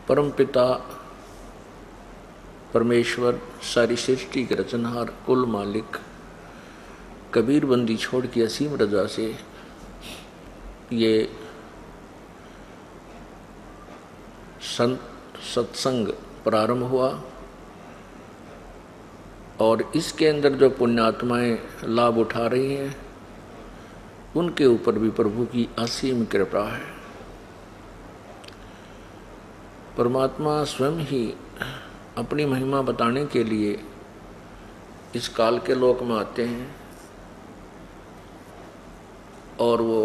परमपिता परमेश्वर, सारी सृष्टि के रचनहार, कुल मालिक, कबीर बंदी छोड़ की असीम रजा से ये सत्संग प्रारंभ हुआ और इसके अंदर जो पुण्यात्माएं लाभ उठा रही हैं उनके ऊपर भी प्रभु की असीम कृपा है। परमात्मा स्वयं ही अपनी महिमा बताने के लिए इस काल के लोक में आते हैं और वो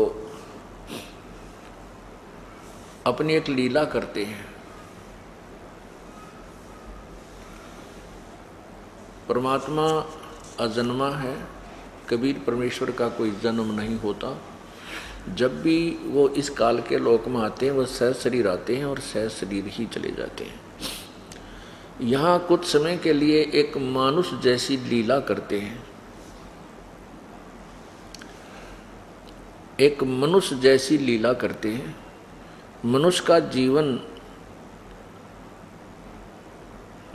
अपनी एक लीला करते हैं। परमात्मा अजन्मा है, कबीर परमेश्वर का कोई जन्म नहीं होता। जब भी वो इस काल के लोक में आते हैं वो सहज शरीर आते हैं और सहज शरीर ही चले जाते हैं। यहाँ कुछ समय के लिए एक मानुष जैसी लीला करते हैं, एक मनुष्य जैसी लीला करते हैं। मनुष्य का जीवन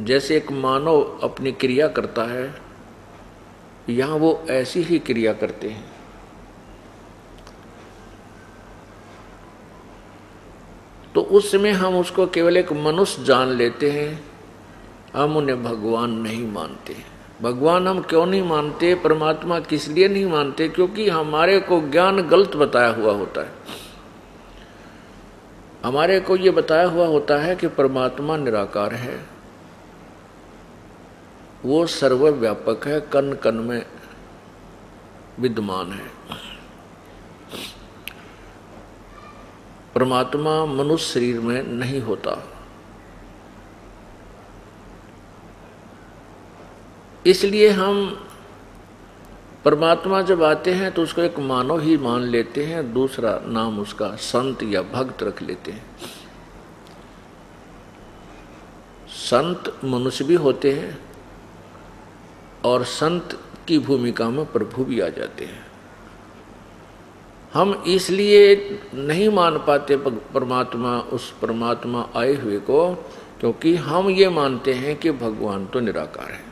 जैसे एक मानव अपनी क्रिया करता है, यहाँ वो ऐसी ही क्रिया करते हैं। तो उस समय हम उसको केवल एक मनुष्य जान लेते हैं, हम उन्हें भगवान नहीं मानते। भगवान हम क्यों नहीं मानते, परमात्मा किस लिए नहीं मानते? क्योंकि हमारे को ज्ञान गलत बताया हुआ होता है। हमारे को ये बताया हुआ होता है कि परमात्मा निराकार है, वो सर्वव्यापक है, कण कण में विद्यमान है। परमात्मा मनुष्य शरीर में नहीं होता। इसलिए हम परमात्मा जब आते हैं तो उसको एक मानव ही मान लेते हैं, दूसरा नाम उसका संत या भक्त रख लेते हैं। संत मनुष्य भी होते हैं और संत की भूमिका में प्रभु भी आ जाते हैं। हम इसलिए नहीं मान पाते परमात्मा, उस परमात्मा आए हुए को, क्योंकि हम ये मानते हैं कि भगवान तो निराकार है।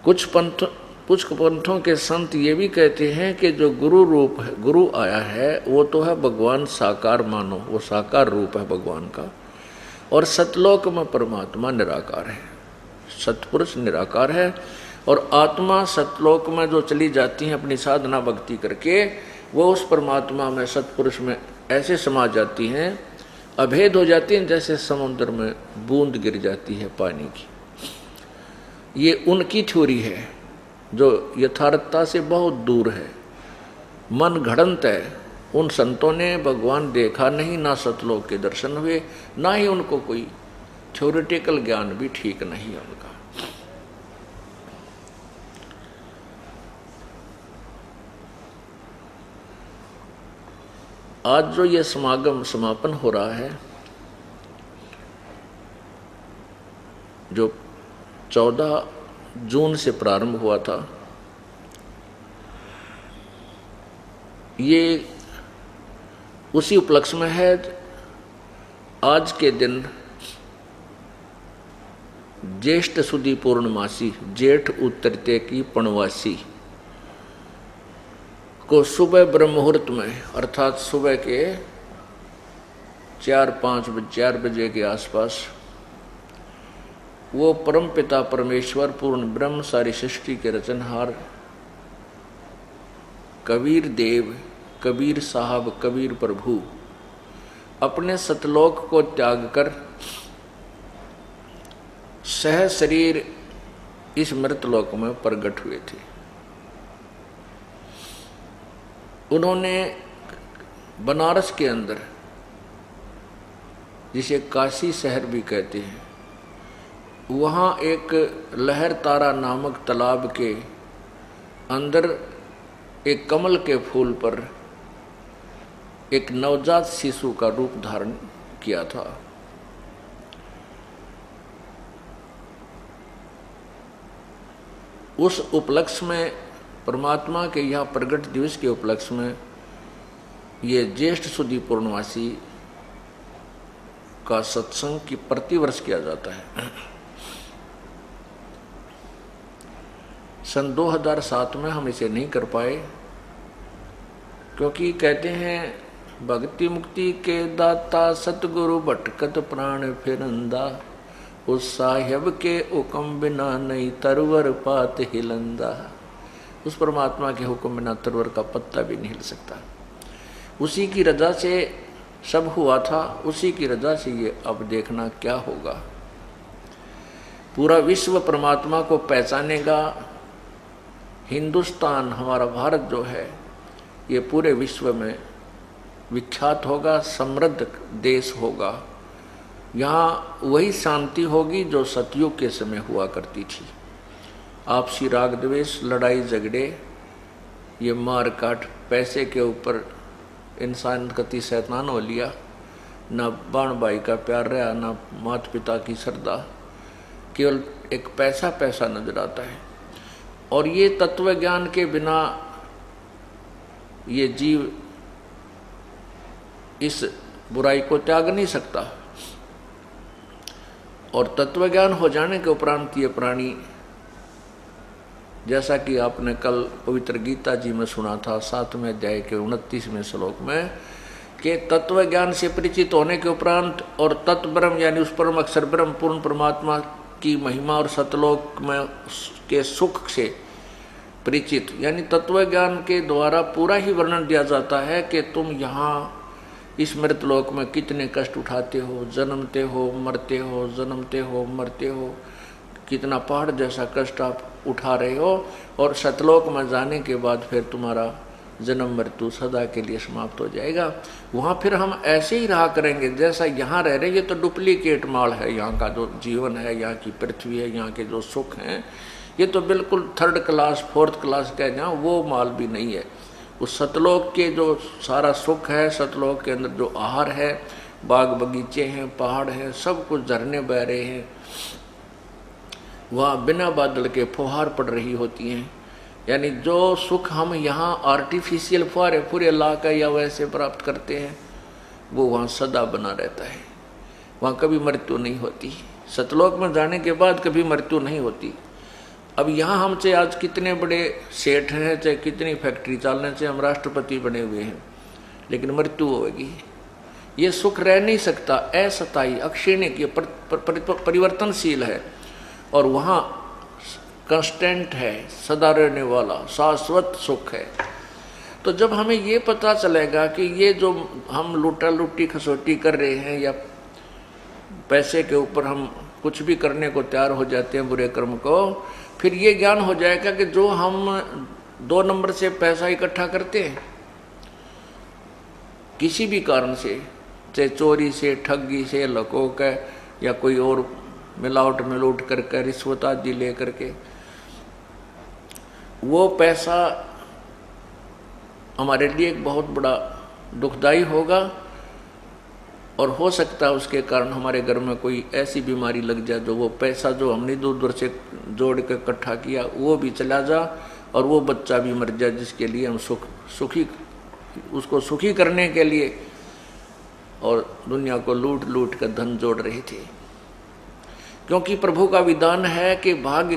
कुछ पंथों के संत ये भी कहते हैं कि जो गुरु रूप है, गुरु आया है, वो तो है भगवान साकार मानो, वो साकार रूप है भगवान का। और सतलोक में परमात्मा निराकार है, सतपुरुष निराकार है। और आत्मा सतलोक में जो चली जाती हैं अपनी साधना भक्ति करके, वो उस परमात्मा में, सतपुरुष में ऐसे समा जाती हैं, अभेद हो जाती हैं, जैसे समुद्र में बूंद गिर जाती है पानी की। ये उनकी थ्योरी है जो यथार्थता से बहुत दूर है, मन घड़ंत है। उन संतों ने भगवान देखा नहीं, ना सतलोक के दर्शन हुए, ना ही उनको कोई थ्योरेटिकल ज्ञान भी ठीक नहीं है उनका। आज जो ये समागम समापन हो रहा है, जो 14 जून से प्रारंभ हुआ था, ये उसी उपलक्ष्य में है। आज के दिन ज्येष्ठ सुदी पूर्णमासी, जेठ उतरते की पूर्णवासी को सुबह ब्रह्म मुहूर्त में, अर्थात सुबह के 4 बजे के आसपास, वो परमपिता परमेश्वर पूर्ण ब्रह्म, सारी सृष्टि के रचनहार कबीर देव, कबीर साहब, कबीर प्रभु अपने सतलोक को त्याग कर सह शरीर इस मृतलोक में प्रकट हुए थे। उन्होंने बनारस के अंदर, जिसे काशी शहर भी कहते हैं, वहाँ एक लहर तारा नामक तालाब के अंदर एक कमल के फूल पर एक नवजात शिशु का रूप धारण किया था। उस उपलक्ष्य में, परमात्मा के यहाँ प्रगट दिवस के उपलक्ष्य में, ये ज्येष्ठ सुदी पूर्णवासी का सत्संग की प्रतिवर्ष किया जाता है। सन 2007 में हम इसे नहीं कर पाए, क्योंकि कहते हैं भक्ति मुक्ति के दाता सतगुरु भटकत प्राण फिरंदा, उस साहिब के हुक्म बिना नहीं तरवर पात हिलंदा। उस परमात्मा के हुक्म बिना तरवर का पत्ता भी नहीं हिल सकता। उसी की रजा से सब हुआ था, उसी की रजा से ये अब देखना क्या होगा। पूरा विश्व परमात्मा को पहचानेगा। हिंदुस्तान हमारा भारत जो है ये पूरे विश्व में विख्यात होगा, समृद्ध देश होगा। यहाँ वही शांति होगी जो सतयुग के समय हुआ करती थी। आपसी राग द्वेष, लड़ाई झगड़े, ये मार काट, पैसे के ऊपर इंसान कति शैतान हो लिया, ना बाण भाई का प्यार रहा, ना माता पिता की श्रद्धा, केवल एक पैसा पैसा नजर आता है। और ये तत्व ज्ञान के बिना ये जीव इस बुराई को त्याग नहीं सकता। और तत्व ज्ञान हो जाने के उपरांत ये प्राणी, जैसा कि आपने कल पवित्र गीता जी में सुना था 7वें अध्याय के 29वें श्लोक में, कि तत्व ज्ञान से परिचित होने के उपरांत और तत्व ब्रह्म यानी उस परम अक्षर ब्रह्म पूर्ण परमात्मा की महिमा और सतलोक में के सुख से परिचित, यानी तत्व ज्ञान के द्वारा पूरा ही वर्णन दिया जाता है कि तुम यहाँ इस मृतलोक में कितने कष्ट उठाते हो, जन्मते हो मरते हो, जन्मते हो मरते हो, कितना पहाड़ जैसा कष्ट आप उठा रहे हो, और सतलोक में जाने के बाद फिर तुम्हारा जन्म मृत्यु सदा के लिए समाप्त हो जाएगा। वहाँ फिर हम ऐसे ही रहा करेंगे जैसा यहाँ रह रहे। ये तो डुप्लीकेट माल है, यहाँ का जो जीवन है, यहाँ की पृथ्वी है, यहाँ के जो सुख हैं, ये तो बिल्कुल 3rd क्लास 4th क्लास कह जाओ, वो माल भी नहीं है। उस सतलोक के जो सारा सुख है, सतलोक के अंदर जो आहार है, बाग बगीचे हैं, पहाड़ हैं, सब कुछ झरने बह रहे हैं, वहाँ बिना बादल के फुहार पड़ रही होती हैं। यानी जो सुख हम यहाँ आर्टिफिशियल फुहारे पूरे ला का या वैसे प्राप्त करते हैं, वो वहाँ सदा बना रहता है। वहाँ कभी मृत्यु नहीं होती। सतलोक में जाने के बाद कभी मृत्यु नहीं होती। अब यहाँ हम चाहे आज कितने बड़े सेठ हैं, चाहे कितनी फैक्ट्री चलने से हम राष्ट्रपति बने हुए हैं, लेकिन मृत्यु होगी। ये सुख रह नहीं सकता, अस्थायी अक्षीणिक, परिवर्तनशील है। और वहाँ कांस्टेंट है, सदा रहने वाला शाश्वत सुख है। तो जब हमें ये पता चलेगा कि ये जो हम लूटा लुट्टी खसोटी कर रहे हैं या पैसे के ऊपर हम कुछ भी करने को तैयार हो जाते हैं बुरे कर्म को, फिर ये ज्ञान हो जाएगा कि जो हम 2 नंबर से पैसा इकट्ठा करते हैं किसी भी कारण से, चाहे चोरी से, ठगी से, लकोक या कोई और मिलावट मिलूट करके, रिश्वत आदि ले करके, वो पैसा हमारे लिए एक बहुत बड़ा दुखदाई होगा। और हो सकता है उसके कारण हमारे घर में कोई ऐसी बीमारी लग जाए जो वो पैसा जो हमने दूर दूर से जोड़ के इकट्ठा किया वो भी चला जा, और वो बच्चा भी मर जाए जिसके लिए हम उसको सुखी करने के लिए और दुनिया को लूट लूट कर धन जोड़ रहे थे। क्योंकि प्रभु का विधान है कि भाग्य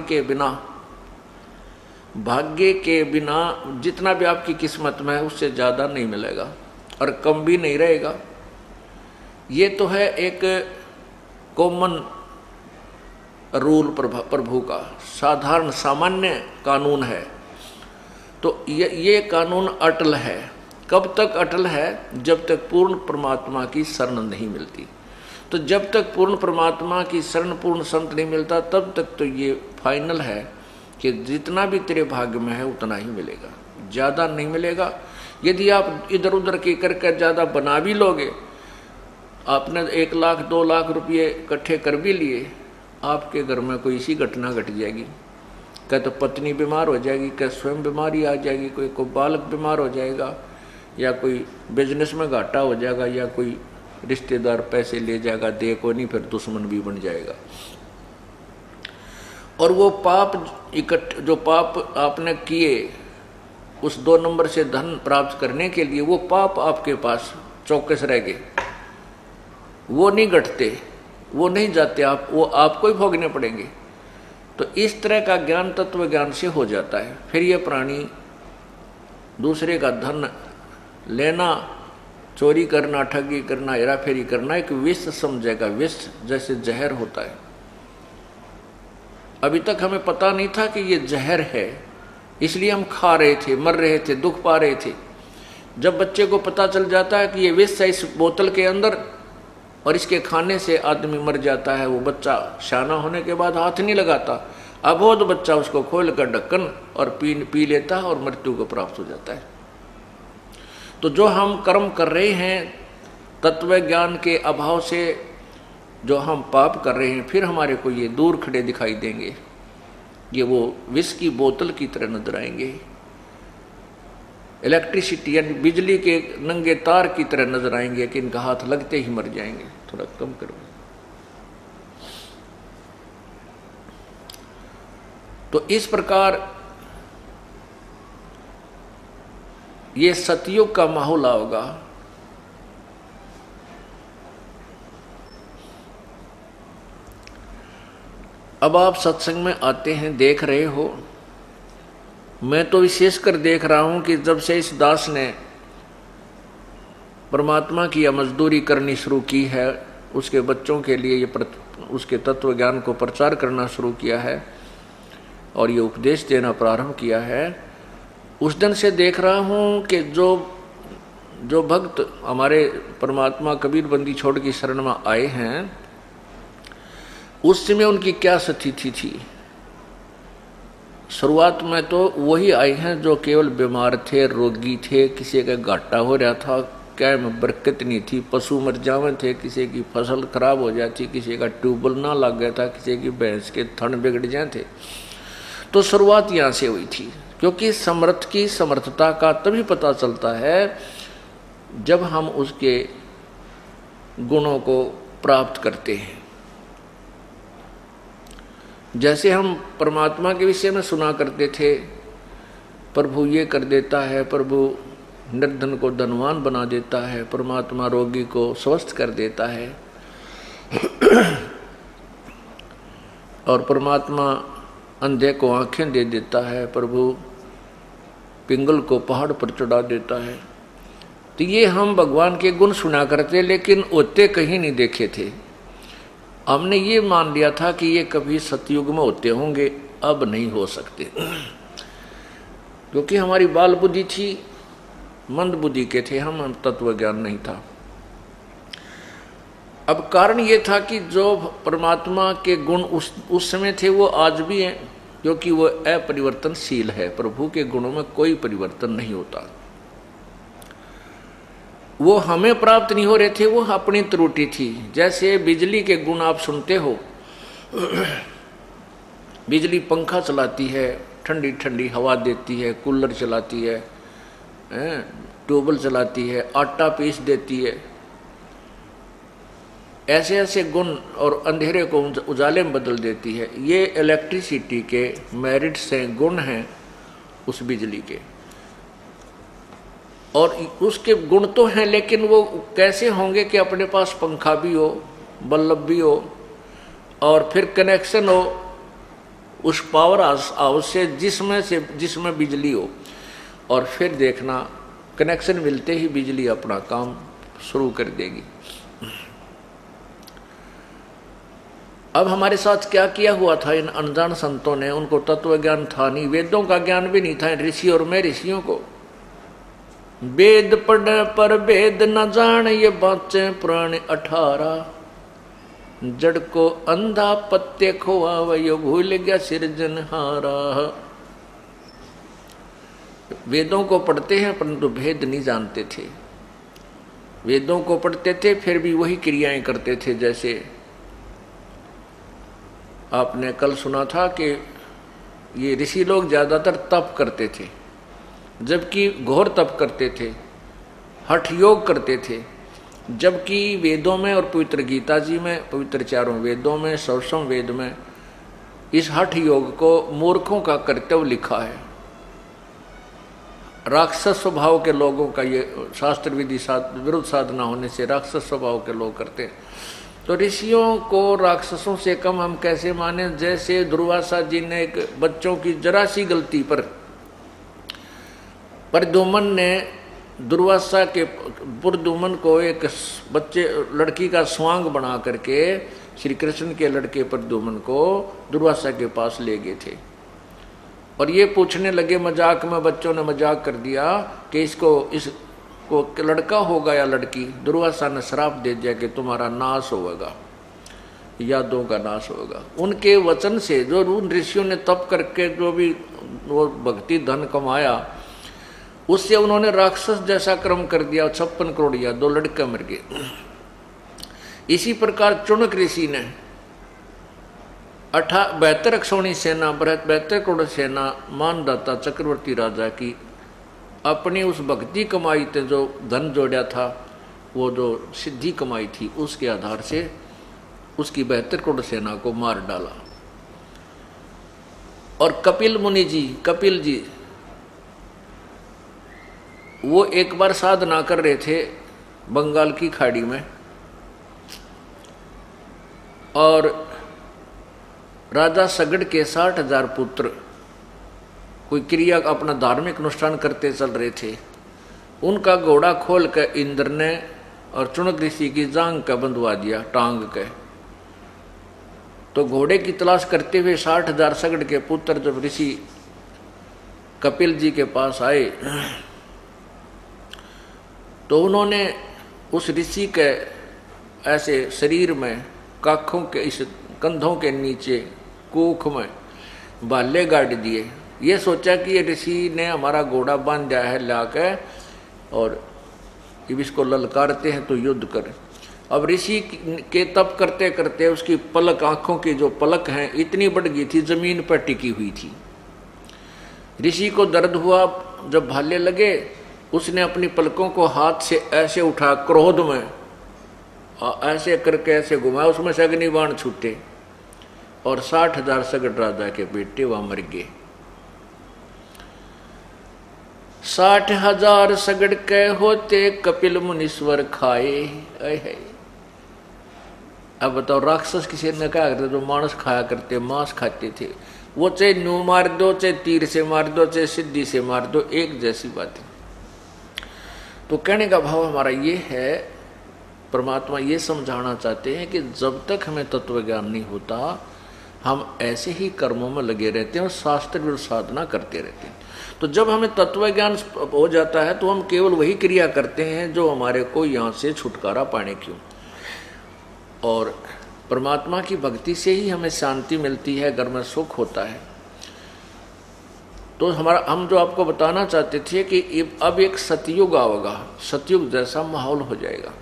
के बिना जितना भी आपकी किस्मत में है उससे ज़्यादा नहीं मिलेगा और कम भी नहीं रहेगा। ये तो है एक कॉमन रूल प्रभु का, साधारण सामान्य कानून है। तो ये कानून अटल है। कब तक अटल है? जब तक पूर्ण परमात्मा की शरण नहीं मिलती। तो जब तक पूर्ण परमात्मा की शरण, पूर्ण संत नहीं मिलता, तब तक तो ये फाइनल है कि जितना भी तेरे भाग्य में है उतना ही मिलेगा, ज़्यादा नहीं मिलेगा। यदि आप इधर उधर की करके ज़्यादा बना भी लोगे, आपने 1 लाख 2 लाख रुपये इकट्ठे कर भी लिए, आपके घर में कोई इसी घटना घट जाएगी। क्या तो पत्नी बीमार हो जाएगी, क्या स्वयं बीमारी आ जाएगी, कोई बालक बीमार हो जाएगा, या कोई बिजनेस में घाटा हो जाएगा, या कोई रिश्तेदार पैसे ले जाएगा, दे को नहीं, फिर दुश्मन भी बन जाएगा। और वो पाप जो पाप आपने किए उस 2 नंबर से धन प्राप्त करने के लिए, वो पाप आपके पास चौकस रह गए। वो नहीं घटते, वो नहीं जाते, वो आपको ही भोगने पड़ेंगे। तो इस तरह का ज्ञान तत्व ज्ञान से हो जाता है। फिर ये प्राणी दूसरे का धन लेना, चोरी करना, ठगी करना, हेराफेरी करना एक विष समझेगा। विष जैसे जहर होता है। अभी तक हमें पता नहीं था कि ये जहर है, इसलिए हम खा रहे थे, मर रहे थे, दुख पा रहे थे। जब बच्चे को पता चल जाता है कि ये विष है इस बोतल के अंदर और इसके खाने से आदमी मर जाता है, वो बच्चा शाना होने के बाद हाथ नहीं लगाता। अब वो तो बच्चा उसको खोल कर ढक्कन और पी लेता है और मृत्यु को प्राप्त हो जाता है। तो जो हम कर्म कर रहे हैं तत्व ज्ञान के अभाव से, जो हम पाप कर रहे हैं, फिर हमारे को ये दूर खड़े दिखाई देंगे, ये वो विष की बोतल की तरह नजर आएंगे, इलेक्ट्रिसिटी यानी बिजली के नंगे तार की तरह नजर आएंगे कि इनका हाथ लगते ही मर जाएंगे। थोड़ा कम करो। तो इस प्रकार ये सतयुग का माहौल होगा। अब आप सत्संग में आते हैं, देख रहे हो, मैं तो विशेषकर देख रहा हूं कि जब से इस दास ने परमात्मा की यह मजदूरी करनी शुरू की है, उसके बच्चों के लिए ये उसके तत्व ज्ञान को प्रचार करना शुरू किया है और ये उपदेश देना प्रारंभ किया है, उस दिन से देख रहा हूं कि जो भक्त हमारे परमात्मा कबीर बंदी छोड़ की शरण में आए हैं, उस समय उनकी क्या स्थिति थी। शुरुआत में तो वही आए हैं जो केवल बीमार थे, रोगी थे, किसी का घाटा हो रहा था, क्या में बरकत नहीं थी, पशु मर जावे थे, किसी की फसल खराब हो जाती, किसी का ट्यूबवेल ना लग गया था, किसी की भैंस के थन बिगड़ जाए थे। तो शुरुआत यहाँ से हुई थी, क्योंकि समर्थ की समर्थता का तभी पता चलता है जब हम उसके गुणों को प्राप्त करते हैं। जैसे हम परमात्मा के विषय में सुना करते थे, प्रभु ये कर देता है, प्रभु निर्धन को धनवान बना देता है, परमात्मा रोगी को स्वस्थ कर देता है और परमात्मा अंधे को आंखें दे देता है, प्रभु पिंगल को पहाड़ पर चढ़ा देता है। तो ये हम भगवान के गुण सुना करते, लेकिन होते कहीं नहीं देखे थे। हमने ये मान लिया था कि ये कभी सतयुग में होते होंगे, अब नहीं हो सकते, क्योंकि हमारी बाल बुद्धि थी, मंद बुद्धि के थे हम तत्व ज्ञान नहीं था। अब कारण ये था कि जो परमात्मा के गुण उस समय थे वो आज भी हैं, क्योंकि वो अपरिवर्तनशील है। प्रभु के गुणों में कोई परिवर्तन नहीं होता। वो हमें प्राप्त नहीं हो रहे थे, वो अपनी त्रुटि थी। जैसे बिजली के गुण आप सुनते हो, बिजली पंखा चलाती है, ठंडी ठंडी हवा देती है, कूलर चलाती है, ट्यूबवेल चलाती है, आटा पीस देती है, ऐसे ऐसे गुण, और अंधेरे को उजाले में बदल देती है। ये इलेक्ट्रिसिटी के मेरिट्स हैं, गुण हैं उस बिजली के, और उसके गुण तो हैं, लेकिन वो कैसे होंगे कि अपने पास पंखा भी हो, बल्ब भी हो, और फिर कनेक्शन हो उस पावर हाउस से जिसमें बिजली हो, और फिर देखना कनेक्शन मिलते ही बिजली अपना काम शुरू कर देगी। अब हमारे साथ क्या किया हुआ था इन अनजान संतों ने? उनको तत्व ज्ञान था नहीं, वेदों का ज्ञान भी नहीं था। ऋषि और मैं ऋषियों को वेद पढ़े पर वेद न जान, ये बाँचे पुराण 18। जड़ को अंधा पत्ते खोआ, वह भूल गया सिरजनहारा। वेदों को पढ़ते हैं परंतु भेद नहीं जानते थे। वेदों को पढ़ते थे फिर भी वही क्रियाएं करते थे। जैसे आपने कल सुना था कि ये ऋषि लोग ज्यादातर तप करते थे, जबकि घोर तप करते थे, हठ योग करते थे। जबकि वेदों में और पवित्र गीता जी में, पवित्र चारों वेदों में, षोडशम वेद में इस हठ योग को मूर्खों का कर्तव्य लिखा है। राक्षस स्वभाव के लोगों का ये शास्त्र विधि विरुद्ध साधना होने से राक्षस स्वभाव के लोग करते हैं। तो ऋषियों को राक्षसों से कम हम कैसे माने? जैसे दुर्वासा जी ने एक बच्चों की जरा सी गलती पर प्रद्युम्न ने दुर्वासा के प्रद्युम्न को एक बच्चे लड़की का स्वांग बना करके श्री कृष्ण के लड़के प्रद्युम्न को दुर्वासा के पास ले गए थे। और ये पूछने लगे मजाक में, बच्चों ने मजाक कर दिया कि इसको लड़का होगा या लड़की। दुर्वासा ने श्राप दे दिया कि तुम्हारा नाश होगा, यादों का नाश होगा। उनके वचन से जो उन ऋषियों ने तप करके जो भी वो भक्ति धन कमाया, उससे उन्होंने राक्षस जैसा कर्म कर दिया। 56 करोड़ या 2 लड़के मर गए। इसी प्रकार चुनक ऋषि ने 72 अक्षौणी सेना, 72 करोड़ सेना मानदाता चक्रवर्ती राजा की अपनी उस भक्ति कमाई थे, जो धन जोड़ा था, वो जो सिद्धि कमाई थी, उसके आधार से उसकी 72 करोड़ सेना को मार डाला। और कपिल मुनि जी, कपिल जी, वो एक बार साधना कर रहे थे बंगाल की खाड़ी में, और राजा सगड़ के 60,000 पुत्र कोई क्रिया अपना धार्मिक अनुष्ठान करते चल रहे थे। उनका घोड़ा खोल कर इंद्र ने और चुनक ऋषि की जांग का बंधवा दिया, टांग के। तो घोड़े की तलाश करते हुए 60,000 सगड़ के पुत्र जब ऋषि कपिल जी के पास आए, तो उन्होंने उस ऋषि के ऐसे शरीर में काखों के इस कंधों के नीचे कोख में बाले गाड़ दिए। ये सोचा कि ये ऋषि ने हमारा घोड़ा बांध दिया है लाके, और अब इसको ललकारते हैं तो युद्ध करें। अब ऋषि के तप करते करते उसकी पलक, आंखों की जो पलक हैं, इतनी बढ़ गई थी, जमीन पर टिकी हुई थी। ऋषि को दर्द हुआ, जब भाले लगे, उसने अपनी पलकों को हाथ से ऐसे उठा, क्रोध में ऐसे करके ऐसे घुमाया, उसमें से अग्निबाण छूटे और 60,000 सगड़ राजा के बेटे वहां मर गए। 60,000 सगड़ के होते कपिल मुनीश्वर खाए। अब बताओ, राक्षस किसी ने क्या करते? जो मांस खाया करते, मांस खाते थे, वो चाहे न्यू मार दो, चाहे तीर से मार दो, चाहे सिद्धि से मार दो, एक जैसी बात है। तो कहने का भाव हमारा ये है, परमात्मा ये समझाना चाहते हैं कि जब तक हमें तत्व ज्ञान नहीं होता, हम ऐसे ही कर्मों में लगे रहते हैं और शास्त्र विरुद्ध साधना करते रहते हैं। तो जब हमें तत्व ज्ञान हो जाता है, तो हम केवल वही क्रिया करते हैं जो हमारे को यहाँ से छुटकारा पाने की। और परमात्मा की भक्ति से ही हमें शांति मिलती है, घर में सुख होता है। तो हम जो आपको बताना चाहते थे कि अब एक सतयुग आएगा, सतयुग जैसा माहौल हो जाएगा।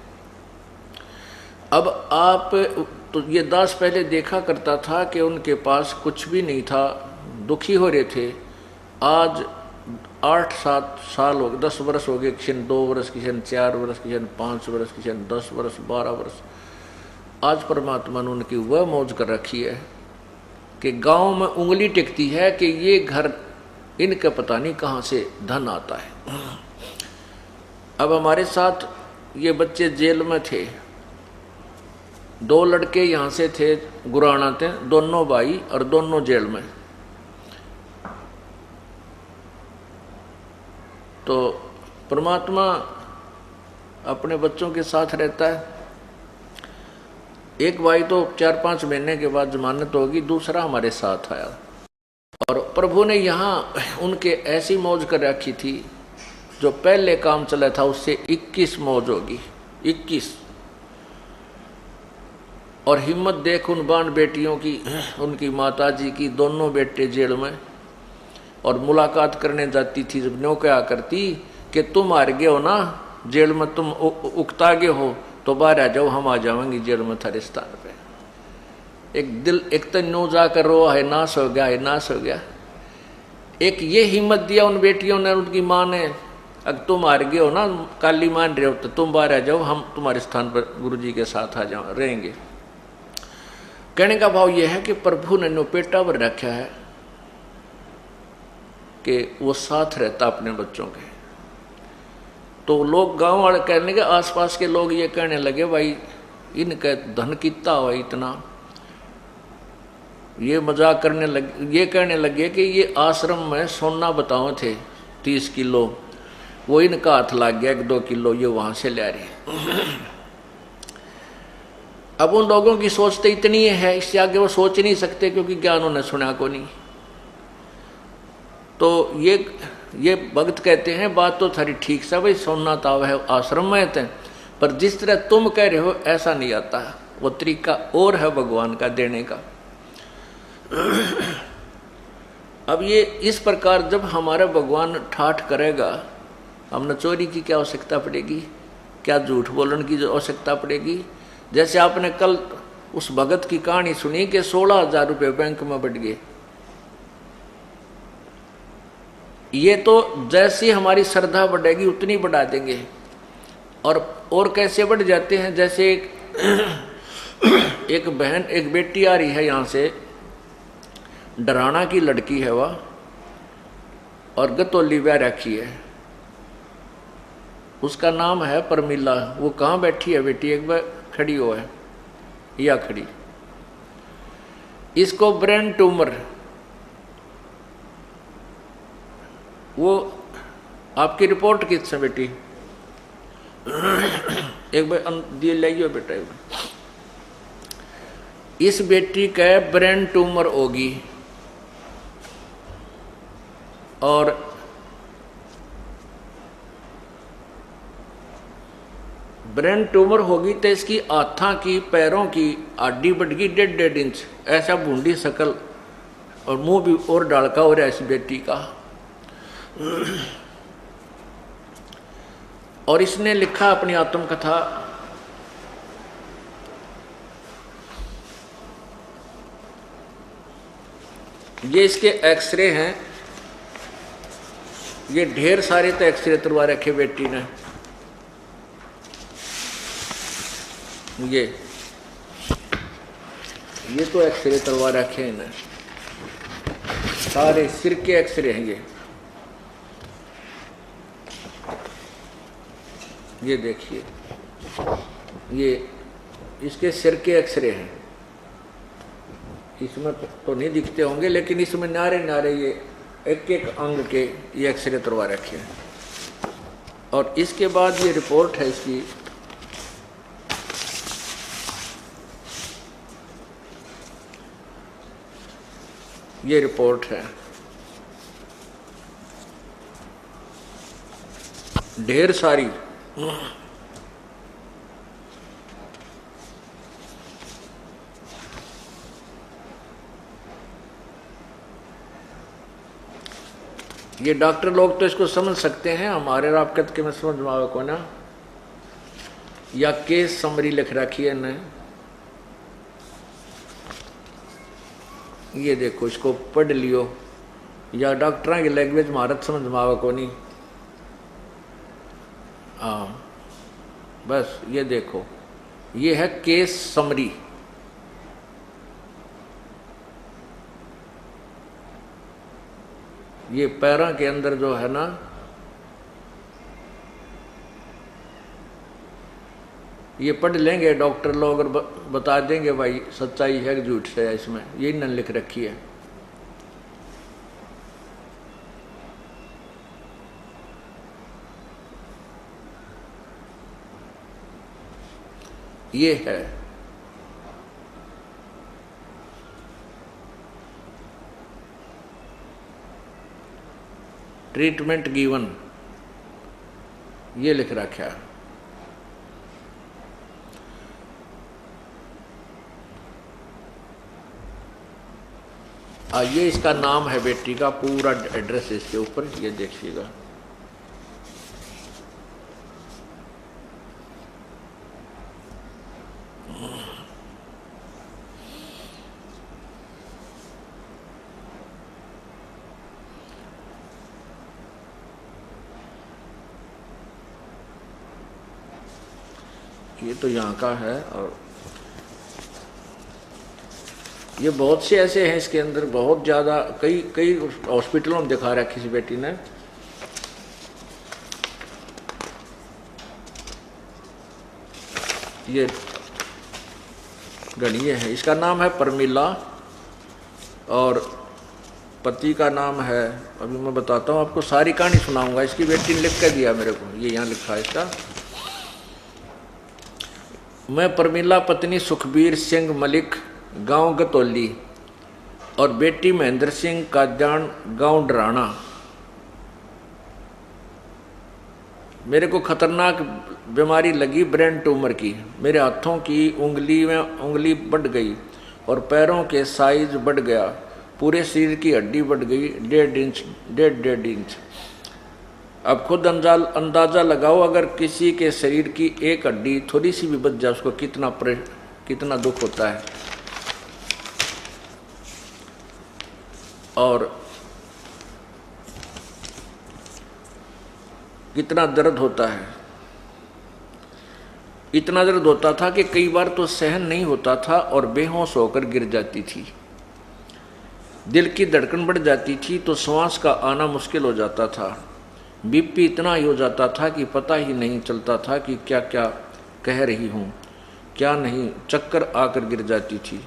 अब आप तो ये दास पहले देखा करता था कि उनके पास कुछ भी नहीं था, दुखी हो रहे थे। आज 8-7 साल हो गए, 10 वर्ष हो गए, किसी 2 वर्ष, किसी 4 वर्ष, किसी 5 वर्ष, किसी 10 वर्ष, 12 वर्ष। आज परमात्मा ने उनकी वह मौज कर रखी है कि गांव में उंगली टिकती है कि ये घर, इनका पता नहीं कहाँ से धन आता है। अब हमारे साथ ये बच्चे जेल में थे, 2 लड़के यहाँ से थे, गुराना थे, दोनों भाई और दोनों जेल में। तो परमात्मा अपने बच्चों के साथ रहता है। एक भाई तो 4-5 महीने के बाद जमानत होगी, दूसरा हमारे साथ आया। और प्रभु ने यहाँ उनके ऐसी मौज कर रखी थी, जो पहले काम चला था उससे 21 मौज होगी, 21। और हिम्मत देख उन बाण बेटियों की, उनकी माताजी की, दोनों बेटे जेल में। और मुलाकात करने जाती थी, जब न्यों क्या करती कि तुम हार गए हो ना जेल में, तुम उकता गए हो, तो बाहर आ जाओ, हम आ जाएंगे जेल में थारे स्थान पे। एक तो न्यों जाकर रो, है नाश हो गया, है नाश हो गया। एक ये हिम्मत दिया उन बेटियों ने, उनकी माँ ने, अगर तुम हार गए हो ना, काली मान रहे हो, तो तुम बाहर आ जाओ, हम तुम्हारे स्थान पर गुरु जी के साथ आ जाओ, रहेंगे। कहने का भाव यह है कि प्रभु ने पेटा पर रखा है कि वो साथ रहता अपने बच्चों के। तो लोग गांव वाले कहने लगे, आसपास के लोग ये कहने लगे भाई इनका धन कितना हुआ इतना, ये मजाक करने लगे, ये कहने लगे कि ये आश्रम में सोना बताओ थे 30 किलो, वो इनका हाथ लग गया 1-2 किलो ये वहां से ले रहे। अब उन लोगों की सोच तो इतनी है, इससे आगे वो सोच नहीं सकते क्योंकि ज्ञान उन्हें सुना को नहीं। तो ये भक्त कहते हैं बात तो थारी ठीक सा भाई, सोना तो है आश्रम में थे, पर जिस तरह तुम कह रहे हो ऐसा नहीं आता, वो तरीका और है भगवान का देने का। अब ये इस प्रकार जब हमारा भगवान ठाठ करेगा, हमने चोरी की क्या आवश्यकता पड़ेगी, क्या झूठ बोलने की जो आवश्यकता पड़ेगी। जैसे आपने कल उस भगत की कहानी सुनी कि 16,000 रुपये बैंक में बढ़ गए। ये तो जैसी हमारी श्रद्धा बढ़ेगी उतनी बढ़ा देंगे। और कैसे बढ़ जाते हैं, जैसे एक बहन, एक बेटी आ रही है यहाँ से, डराना की लड़की है वह, और गतौली ब्याह रखी है, उसका नाम है परमिला। वो कहाँ बैठी है बेटी, एक बार खड़ी हो है या खड़ी, इसको ब्रेन ट्यूमर, वो आपकी रिपोर्ट किससे बेटी, एक बार दिए लाइए बेटा। इस बेटी का ब्रेन ट्यूमर होगी, और ब्रेन ट्यूमर होगी तो इसकी हाथा की पैरों की हड्डी बढ़ गई 1.5 इंच, ऐसा बूंदी शकल, और मुंह भी और डालका हो रहा है इस बेटी का। और इसने लिखा अपनी आत्मकथा, ये इसके एक्सरे हैं, ये ढेर सारे तो एक्सरे तुरवा रखे बेटी ने। ये तो एक्सरे तुरवा रखे हैं इन्हें, सारे सिर के एक्सरे हैं ये देखिए, ये इसके सिर के एक्सरे हैं। इसमें तो नहीं दिखते होंगे, लेकिन इसमें नारे नारे ये एक अंग के ये एक्सरे तुरवा रखे हैं। और इसके बाद ये रिपोर्ट है इसकी, ये रिपोर्ट है, ढेर सारी। ये डॉक्टर लोग तो इसको समझ सकते हैं, हमारे राबकत के में समझ में को ना, या केस समरी लिख रखी है ने, ये देखो इसको पढ़ लियो, या डॉक्टर की लैंग्वेज महारत समझ में को नहीं। हाँ बस ये देखो, ये है केस समरी। ये पैरों के अंदर जो है ना, ये पढ़ लेंगे डॉक्टर लोग और बता देंगे भाई सच्चाई है कि झूठ है इसमें, ये न लिख रखी है। ये है ट्रीटमेंट गिवन, ये लिख रखा है। ये इसका नाम है बेटी का, पूरा एड्रेस इसके ऊपर, ये देखिएगा। ये तो यहाँ का है, और ये बहुत से ऐसे हैं इसके अंदर, बहुत ज़्यादा, कई हॉस्पिटलों में दिखा रहा है किसी बेटी ने। ये गणीय है। इसका नाम है प्रमिला और पति का नाम है, अभी मैं बताता हूँ आपको, सारी कहानी सुनाऊंगा। इसकी बेटी ने लिख के दिया मेरे को, ये यहाँ लिखा है इसका। मैं प्रमिला पत्नी सुखबीर सिंह मलिक, गांव गतौली, और बेटी महेंद्र सिंह काजान, गांव डराना। मेरे को खतरनाक बीमारी लगी ब्रेन ट्यूमर की। मेरे हाथों की उंगली बढ़ गई और पैरों के साइज बढ़ गया। पूरे शरीर की हड्डी बढ़ गई 1.5 इंच। अब खुद अंदाजा लगाओ, अगर किसी के शरीर की एक हड्डी थोड़ी सी भी बच जाए उसको कितना दुख होता है और कितना दर्द होता है। इतना दर्द होता था कि कई बार तो सहन नहीं होता था और बेहोश होकर गिर जाती थी। दिल की धड़कन बढ़ जाती थी तो श्वास का आना मुश्किल हो जाता था। बीपी इतना ही हो जाता था कि पता ही नहीं चलता था कि क्या क्या कह रही हूँ, क्या नहीं। चक्कर आकर गिर जाती थी।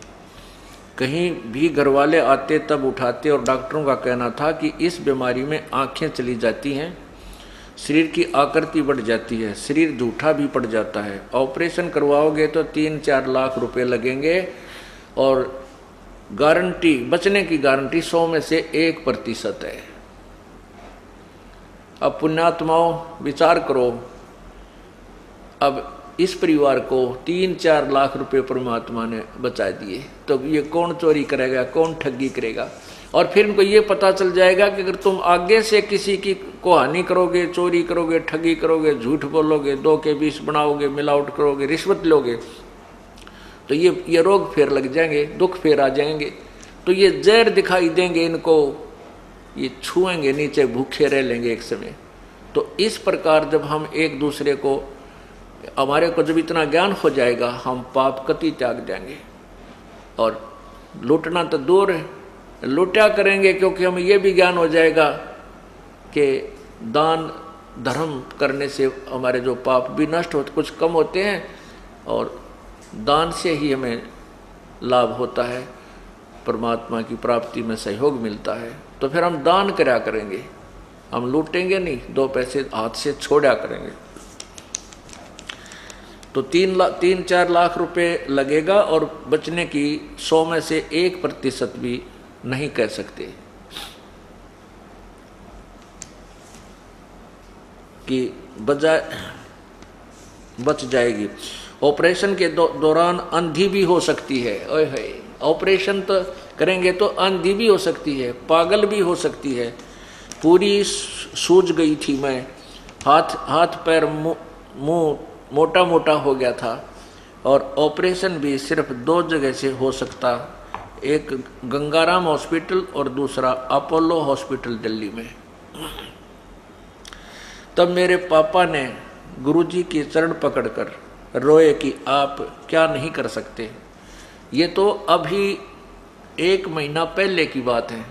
कहीं भी घर वाले आते तब उठाते और डॉक्टरों का कहना था कि इस बीमारी में आँखें चली जाती हैं, शरीर की आकृति बढ़ जाती है, शरीर झूठा भी पड़ जाता है। ऑपरेशन करवाओगे तो 3-4 लाख रुपए लगेंगे और गारंटी, बचने की गारंटी 100 में से 1% है। अब पुण्यात्माओं विचार करो, अब इस परिवार को 3-4 लाख रुपए परमात्मा ने बचा दिए, तो ये कौन चोरी करेगा, कौन ठगी करेगा। और फिर इनको ये पता चल जाएगा कि अगर तुम आगे से किसी की को हानि करोगे, चोरी करोगे, ठगी करोगे, झूठ बोलोगे, 2 के 20 बनाओगे, मिलावट करोगे, रिश्वत लोगे, तो ये रोग फिर लग जाएंगे, दुख फिर आ जाएंगे। तो ये जहर दिखाई देंगे इनको, ये छुएंगे नीचे, भूखे रह लेंगे एक समय। तो इस प्रकार जब हम एक दूसरे को, हमारे को जब इतना ज्ञान हो जाएगा, हम पाप कति त्याग देंगे और लूटना तो दूर है, लूटा करेंगे, क्योंकि हमें ये भी ज्ञान हो जाएगा कि दान धर्म करने से हमारे जो पाप भी नष्ट होते, कुछ कम होते हैं और दान से ही हमें लाभ होता है, परमात्मा की प्राप्ति में सहयोग मिलता है। तो फिर हम दान करा करेंगे, हम लूटेंगे नहीं, 2 पैसे हाथ से छोड़ा करेंगे। तो 3-4 लाख रुपए लगेगा और बचने की 100 में से 1% भी नहीं कह सकते कि बच जाएगी। ऑपरेशन के दौरान अंधी भी हो सकती है। ओए होए, ऑपरेशन तो करेंगे तो अंधी भी हो सकती है, पागल भी हो सकती है। पूरी सूज गई थी मैं, हाथ पैर मुंह मोटा मोटा हो गया था और ऑपरेशन भी सिर्फ 2 जगह से हो सकता, एक गंगाराम हॉस्पिटल और दूसरा अपोलो हॉस्पिटल दिल्ली में। तब मेरे पापा ने गुरुजी के चरण पकड़कर रोए कि आप क्या नहीं कर सकते। ये तो अभी 1 महीना पहले की बात है।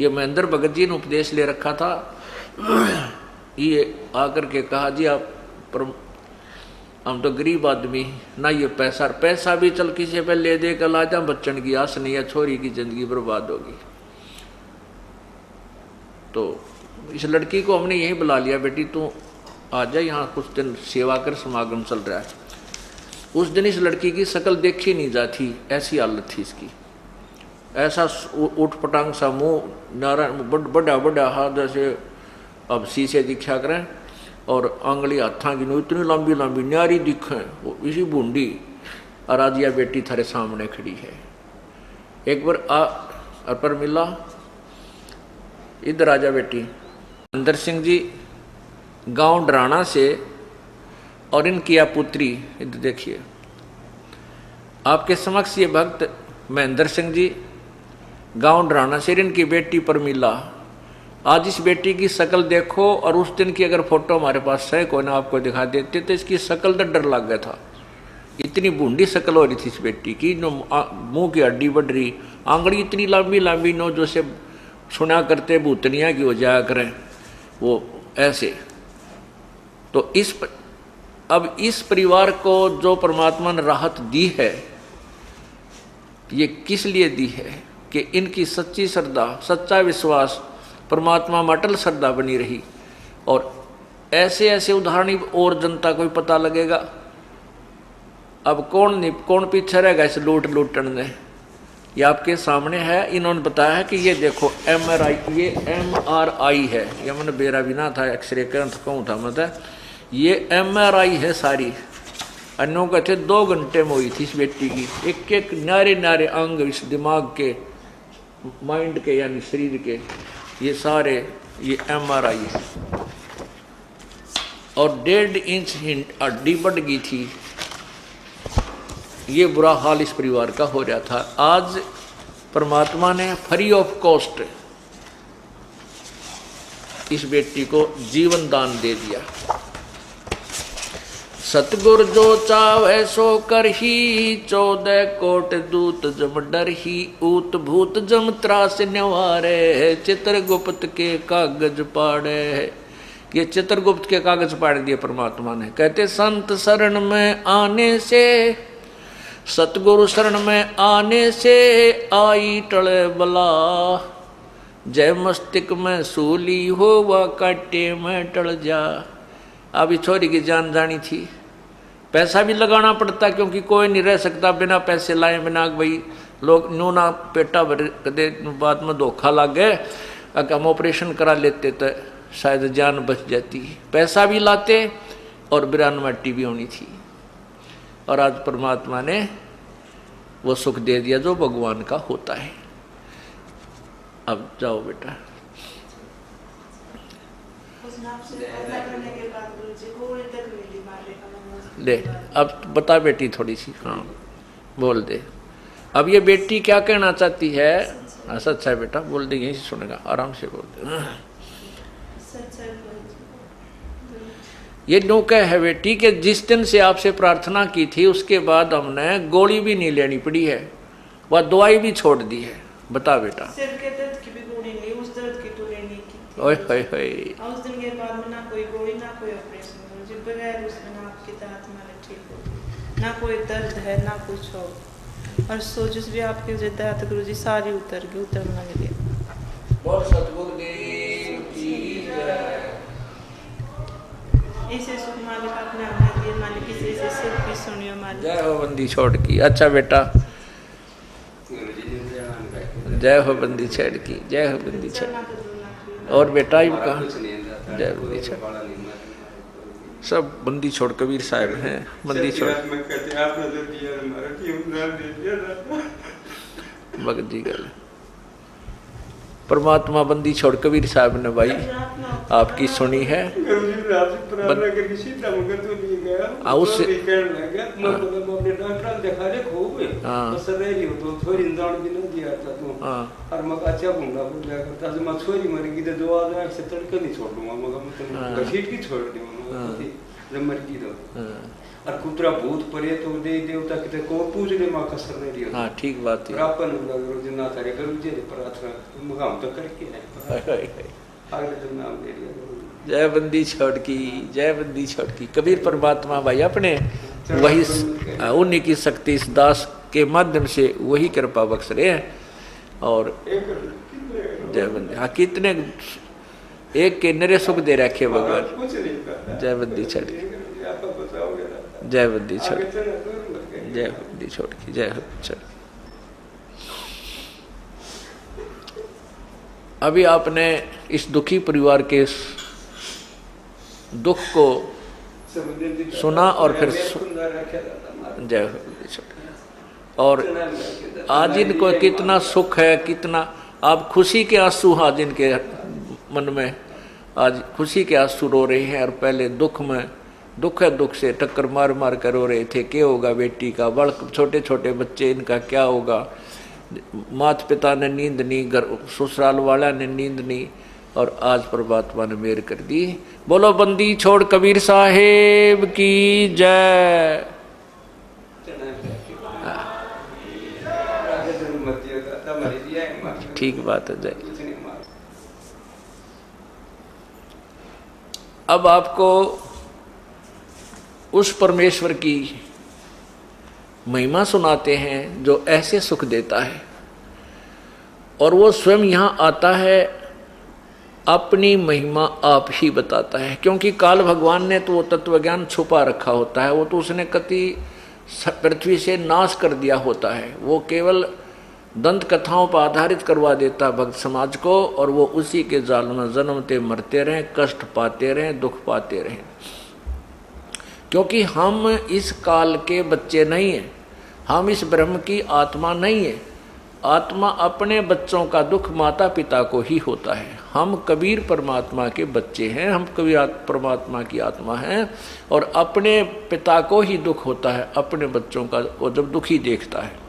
ये महेंद्र भगत जी ने उपदेश ले रखा था। ये आकर के कहा, जी आप हम तो गरीब आदमी ना, ये पैसा भी चल किसी पे ले दे कर ला जा, बच्चन की आस नहीं है, छोरी की जिंदगी बर्बाद होगी। तो इस लड़की को हमने यही बुला लिया, बेटी तू आ जा, यहाँ कुछ दिन सेवा कर, समागम चल रहा है। उस दिन इस लड़की की शक्ल देखी नहीं जाती, ऐसी हालत थी इसकी। ऐसा उठ पटांग सा मुँह, नारायण बड़ा हाथ जैसे अब शीशे दिखा करें, और आंगली हाथा की इतनी लंबी लंबी न्यारी दिखें, इसी बूंदी। आराधिया बेटी थारे सामने खड़ी है। एक बार पर मिला, इधर आजा बेटी। महेंद्र सिंह जी गांव डराना से, और इनकी या पुत्री, इधर देखिए, आपके समक्ष ये भक्त महेंद्र सिंह जी गांव डराना से, इनकी बेटी परमिला। आज इस बेटी की शक्ल देखो, और उस दिन की अगर फोटो हमारे पास है कोई ना, आपको दिखा देते तो इसकी शक्ल तो डर लग गया था। इतनी बूंदी शक्ल हो रही थी इस बेटी की, जो मुंह की हड्डी बढ़ रही, आंगड़ी इतनी लंबी लंबी नो, जो से सुना करते भूतनिया की हो जाया करें वो ऐसे। तो अब इस परिवार को जो परमात्मा ने राहत दी है, ये किस लिए दी है कि इनकी सच्ची श्रद्धा, सच्चा विश्वास परमात्मा में अटल श्रद्धा बनी रही। और ऐसे ऐसे उदाहरण और जनता को भी पता लगेगा। अब कौन पीछे रहेगा इस लूटने ने? ये आपके सामने है। इन्होंने बताया है कि ये देखो ये MRI है। ये मैंने बेरा भी ना था, एक्सरे कहूँ था मतलब, ये MRI है सारी। अन्यों कहते 2 घंटे में हुई थी इस बेटी की। एक एक नारे नारे अंग इस दिमाग के, माइंड के यानी शरीर के, ये सारे ये MRI है। और 1.5 इंच हड्डी बढ़ गई थी। ये बुरा हाल इस परिवार का हो रहा था। आज परमात्मा ने फ्री ऑफ कॉस्ट इस बेटी को जीवन दान दे दिया। सतगुर जो चावे सो कर ही, 14 कोट दूत जम डर ही, ऊत भूत जम त्रास निवारे, चित्रगुप्त के कागज पाड़े। ये चित्रगुप्त के कागज पाड़ दिए परमात्मा ने। कहते संत शरण में आने से, सतगुरु शरण में आने से, आई टले बला, जय मस्तिष्क में सूली हो व काटे में टल जा। अभी छोरी की जान जानी थी, पैसा भी लगाना पड़ता, क्योंकि कोई नहीं रह सकता बिना पैसे लाए बिना। भाई लोग नूना पेटा भर दे, बाद में धोखा लग गए, अगर हम ऑपरेशन करा लेते तो शायद जान बच जाती। पैसा भी लाते और बिरान मट्टी भी होनी थी। और आज परमात्मा ने वो सुख दे दिया जो भगवान का होता है। अब जाओ बेटा। ले अब बता बेटी थोड़ी सी, हाँ बोल दे। अब ये बेटी क्या कहना चाहती है? सच है बेटा, बोल दे, यही सुनेगा, आराम से बोल दे। ये नौका है बेटी कि जिस दिन से आपसे प्रार्थना की थी उसके बाद हमने गोली भी नहीं लेनी पड़ी है, वह दवाई भी छोड़ दी है। बता बेटा। सिर के दर्द की भी गोली नहीं, उस दर्द की तो लेनी की। ओए होए होए। उस दिन के बाद में ना कोई गोली ना कोई ऑपरेशन, मुझे बगैर उसमें ना आपकी दांत मारे ठीक हो, ना कोई दर्द है ना कुछ हो। और सोच भी आपके जो दांत गुरु जी सारी उतरने लगे। बोल सतगुरुदेव की जय। इसे सुख मालिक अपने हमें दिए, मालिक इसे सिर की सुनियो मालिक। जय हो बंदी छोड़ की। अच्छा बेटा, जय हो बंदी छेड़ की, जय हो बंदी छेड़। और बेटा ये कहा जय बंदी छेड़। सब बंदी छोड़ कबीर साहब हैं। बंदी छोड़ भगत जी गल परमात्मा बंदी छोड़ कबीर साहब ने भाई आपकी सुनी है। उससे और कुतरा भूत परे तो दे देवता किते को पूज ले मां कसर नहीं दियो। हां ठीक बात है। अपन गुरु जी ना करे गुरु जी प्रार्थना मुगाम तो करके है। आगे तो नाम ले लिया। जय बंदी छोड़ की, जय बंदी छोड़ की। कबीर परमात्मा भाई अपने वही उन्हीं की शक्ति इस दास के माध्यम से वही कृपा बख्श रहे हैं। और जय बंदी, हाँ कितने एक के नरे सुख दे रखे भगवान। जय बंदी छोड़ की, जय बंदी छोड़, जय बंदी छोड़ की, जय छोड़। अभी आपने इस दुखी परिवार के दुख को सुना और फिर जय बंदी छोड़। और आज इनको कितना सुख है, कितना आप खुशी के आंसू आज इनके मन में आज खुशी के आंसू रो रहे हैं। और पहले दुख में दुख है, दुख से टक्कर मार मार कर रो रहे थे। क्या होगा बेटी का, बड़ छोटे छोटे बच्चे इनका क्या होगा। माता पिता ने नींद नहीं, घर ससुराल वाला ने नींद नहीं। और आज परमात्मा ने मेहर कर दी। बोलो बंदी छोड़ कबीर साहेब की जय। ठीक बात है, जय। अब आपको उस परमेश्वर की महिमा सुनाते हैं जो ऐसे सुख देता है, और वो स्वयं यहाँ आता है, अपनी महिमा आप ही बताता है। क्योंकि काल भगवान ने तो वो तत्वज्ञान छुपा रखा होता है, वो तो उसने कति पृथ्वी से नाश कर दिया होता है। वो केवल दंत कथाओं पर आधारित करवा देता भक्त समाज को, और वो उसी के जाल में जन्मते मरते रहें, कष्ट पाते रहें, दुख पाते रहें। क्योंकि हम इस काल के बच्चे नहीं हैं, हम इस ब्रह्म की आत्मा नहीं है। आत्मा अपने बच्चों का दुख माता पिता को ही होता है। हम कबीर परमात्मा के बच्चे हैं, हम कबीर परमात्मा की आत्मा हैं, और अपने पिता को ही दुख होता है अपने बच्चों का, वो जब दुखी देखता है।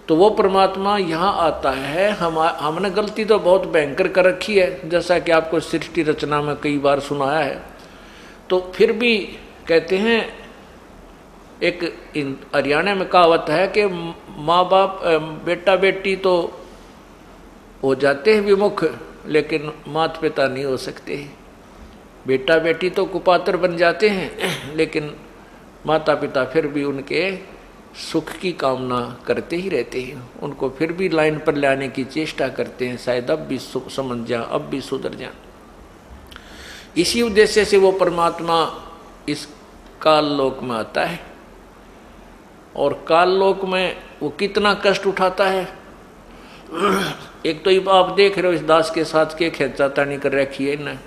तो वो परमात्मा यहाँ आता है। हमने गलती तो बहुत भयंकर कर रखी है, जैसा कि आपको सृष्टि रचना में कई बार सुनाया है। तो फिर भी कहते हैं, एक हरियाणा में कहावत है कि माँ बाप बेटा बेटी तो हो जाते हैं विमुख, लेकिन माता पिता नहीं हो सकते। बेटा बेटी तो कुपात्र बन जाते हैं, लेकिन माता पिता फिर भी उनके सुख की कामना करते ही रहते हैं, उनको फिर भी लाइन पर लाने की चेष्टा करते हैं, शायद अब भी समझ जाए, अब भी सुधर जाए। इसी उद्देश्य से वो परमात्मा इस काल लोक में आता है, और काल लोक में वो कितना कष्ट उठाता है। एक तो ये आप देख रहे हो, इस दास के साथ के खेचातानी कर रखी है न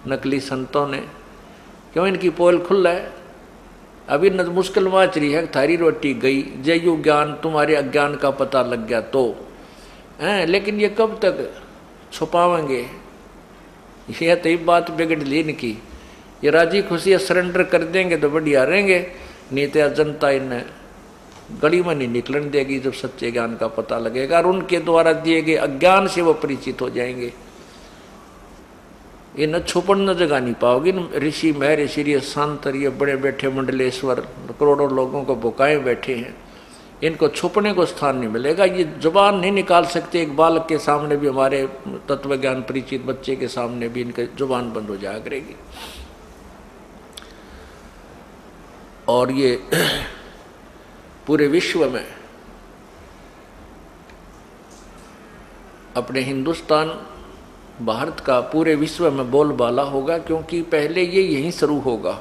नकली संतों ने, क्यों इनकी पोल खुला है। अभी न मुश्किल माच रही है, थारी रोटी गई, जयु ज्ञान तुम्हारे अज्ञान का पता लग गया तो हैं, लेकिन ये कब तक छुपावेंगे। यह तो बात बिगड़ ली इनकी, ये राजी खुशी सरेंडर कर देंगे तो बढ़िया रहेंगे, नहीं तो जनता इन गली में नहीं निकलने देगी जब सच्चे ज्ञान का पता लगेगा, और उनके द्वारा दिए गए अज्ञान से वो परिचित हो जाएंगे। ये न छुपन न जगह नहीं पाओगी। ऋषि महर्षि ये संत, ये बड़े बैठे मंडलेश्वर करोड़ों लोगों को भुकाए बैठे हैं, इनको छुपने को स्थान नहीं मिलेगा। ये जुबान नहीं निकाल सकते, एक बालक के सामने भी, हमारे तत्व ज्ञान परिचित बच्चे के सामने भी इनकी जुबान बंद हो जाया करेगी। और ये पूरे विश्व में, अपने हिंदुस्तान भारत का पूरे विश्व में बोलबाला होगा, क्योंकि पहले ये यहीं शुरू होगा।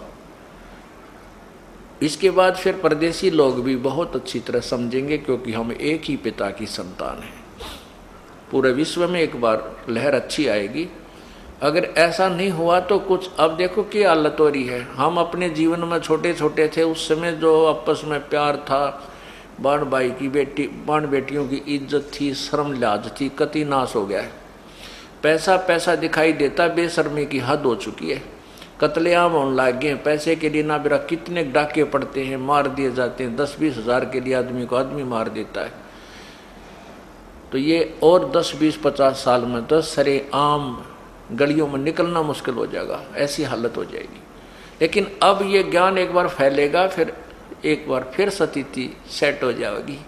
इसके बाद फिर परदेशी लोग भी बहुत अच्छी तरह समझेंगे, क्योंकि हम एक ही पिता की संतान हैं। पूरे विश्व में एक बार लहर अच्छी आएगी। अगर ऐसा नहीं हुआ तो कुछ, अब देखो क्या हालत हो रही है। हम अपने जीवन में छोटे छोटे थे, उस समय जो आपस में प्यार था, बाण भाई की बेटी, बाण बेटियों की इज्जत थी, शर्म लिहाज थी, कति नाश हो गया है। पैसा पैसा दिखाई देता, बेशर्मी की हद हो चुकी है। कत्लेआम होने लग गए, पैसे के लिए ना बेरा कितने डाके पड़ते हैं, मार दिए जाते हैं। 10-20 हज़ार के लिए आदमी को आदमी मार देता है। तो ये और 10-20-50 साल में तो सरेआम गलियों में निकलना मुश्किल हो जाएगा, ऐसी हालत हो जाएगी। लेकिन अब ये ज्ञान एक बार फैलेगा, फिर एक बार फिर स्थिति सेट हो जाएगी।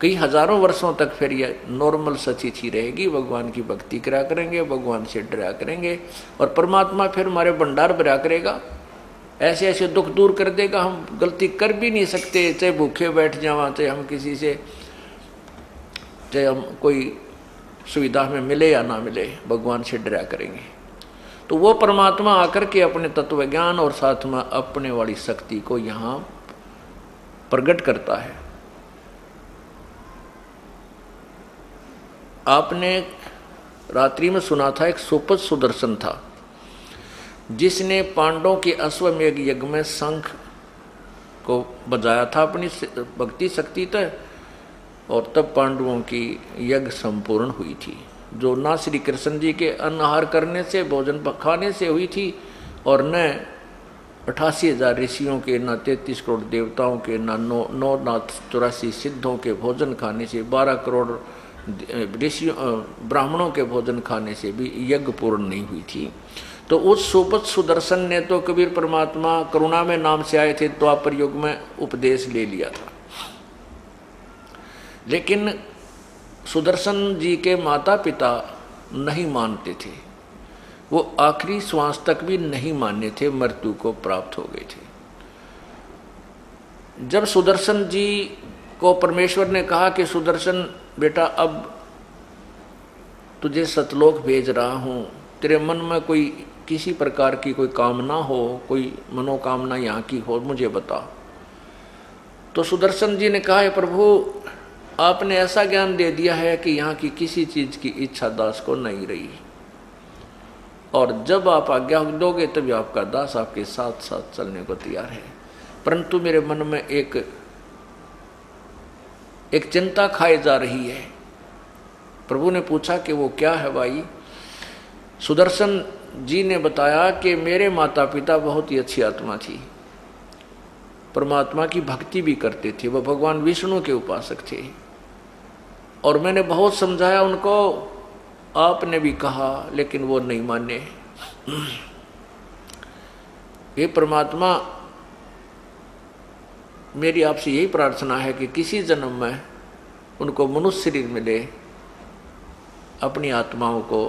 कई हजारों वर्षों तक फिर ये नॉर्मल स्थिति रहेगी। भगवान की भक्ति करा करेंगे, भगवान से डरा करेंगे, और परमात्मा फिर हमारे भंडार भरा करेगा, ऐसे ऐसे दुख दूर कर देगा। हम गलती कर भी नहीं सकते, चाहे भूखे बैठ जावा, चाहे हम किसी से, चाहे हम कोई सुविधा में मिले या ना मिले, भगवान से डरा करेंगे। तो वो परमात्मा आकर के अपने तत्व ज्ञान और साथ में अपने वाली शक्ति को यहाँ प्रकट करता है। आपने रात्रि में सुना था, एक सुपथ सुदर्शन था, जिसने पांडवों के अश्वमेघ यज्ञ में शंख को बजाया था अपनी भक्ति शक्ति तक, और तब पांडवों की यज्ञ संपूर्ण हुई थी, जो ना श्री कृष्ण जी के अन्न करने से, भोजन खाने से हुई थी, और न 88,000 ऋषियों के, न 33 करोड़ देवताओं के, न 84 सिद्धों के भोजन खाने से, 12 करोड़ ऋषियों ब्राह्मणों के भोजन खाने से भी यज्ञ पूर्ण नहीं हुई थी। तो उस सुपथ सुदर्शन ने तो कबीर परमात्मा करुणा में नाम से आए थे, द्वापर युग में उपदेश ले लिया था। लेकिन सुदर्शन जी के माता पिता नहीं मानते थे, वो आखिरी श्वास तक भी नहीं माने थे, मृत्यु को प्राप्त हो गए थे। जब सुदर्शन जी को परमेश्वर ने कहा कि सुदर्शन बेटा अब तुझे सतलोक भेज रहा हूँ, तेरे मन में कोई किसी प्रकार की कोई कामना हो, कोई मनोकामना यहाँ की हो, मुझे बता। तो सुदर्शन जी ने कहा, प्रभु आपने ऐसा ज्ञान दे दिया है कि यहाँ की किसी चीज की इच्छा दास को नहीं रही, और जब आप आज्ञा दोगे तभी आपका दास आपके साथ साथ चलने को तैयार है। परंतु मेरे मन में एक चिंता खाई जा रही है। प्रभु ने पूछा कि वो क्या है भाई? सुदर्शन जी ने बताया कि मेरे माता पिता बहुत ही अच्छी आत्मा थी, परमात्मा की भक्ति भी करते थे, वो भगवान विष्णु के उपासक थे, और मैंने बहुत समझाया उनको, आपने भी कहा, लेकिन वो नहीं माने। ये परमात्मा, मेरी आपसे यही प्रार्थना है कि किसी जन्म में उनको मनुष्य शरीर मिले, अपनी आत्माओं को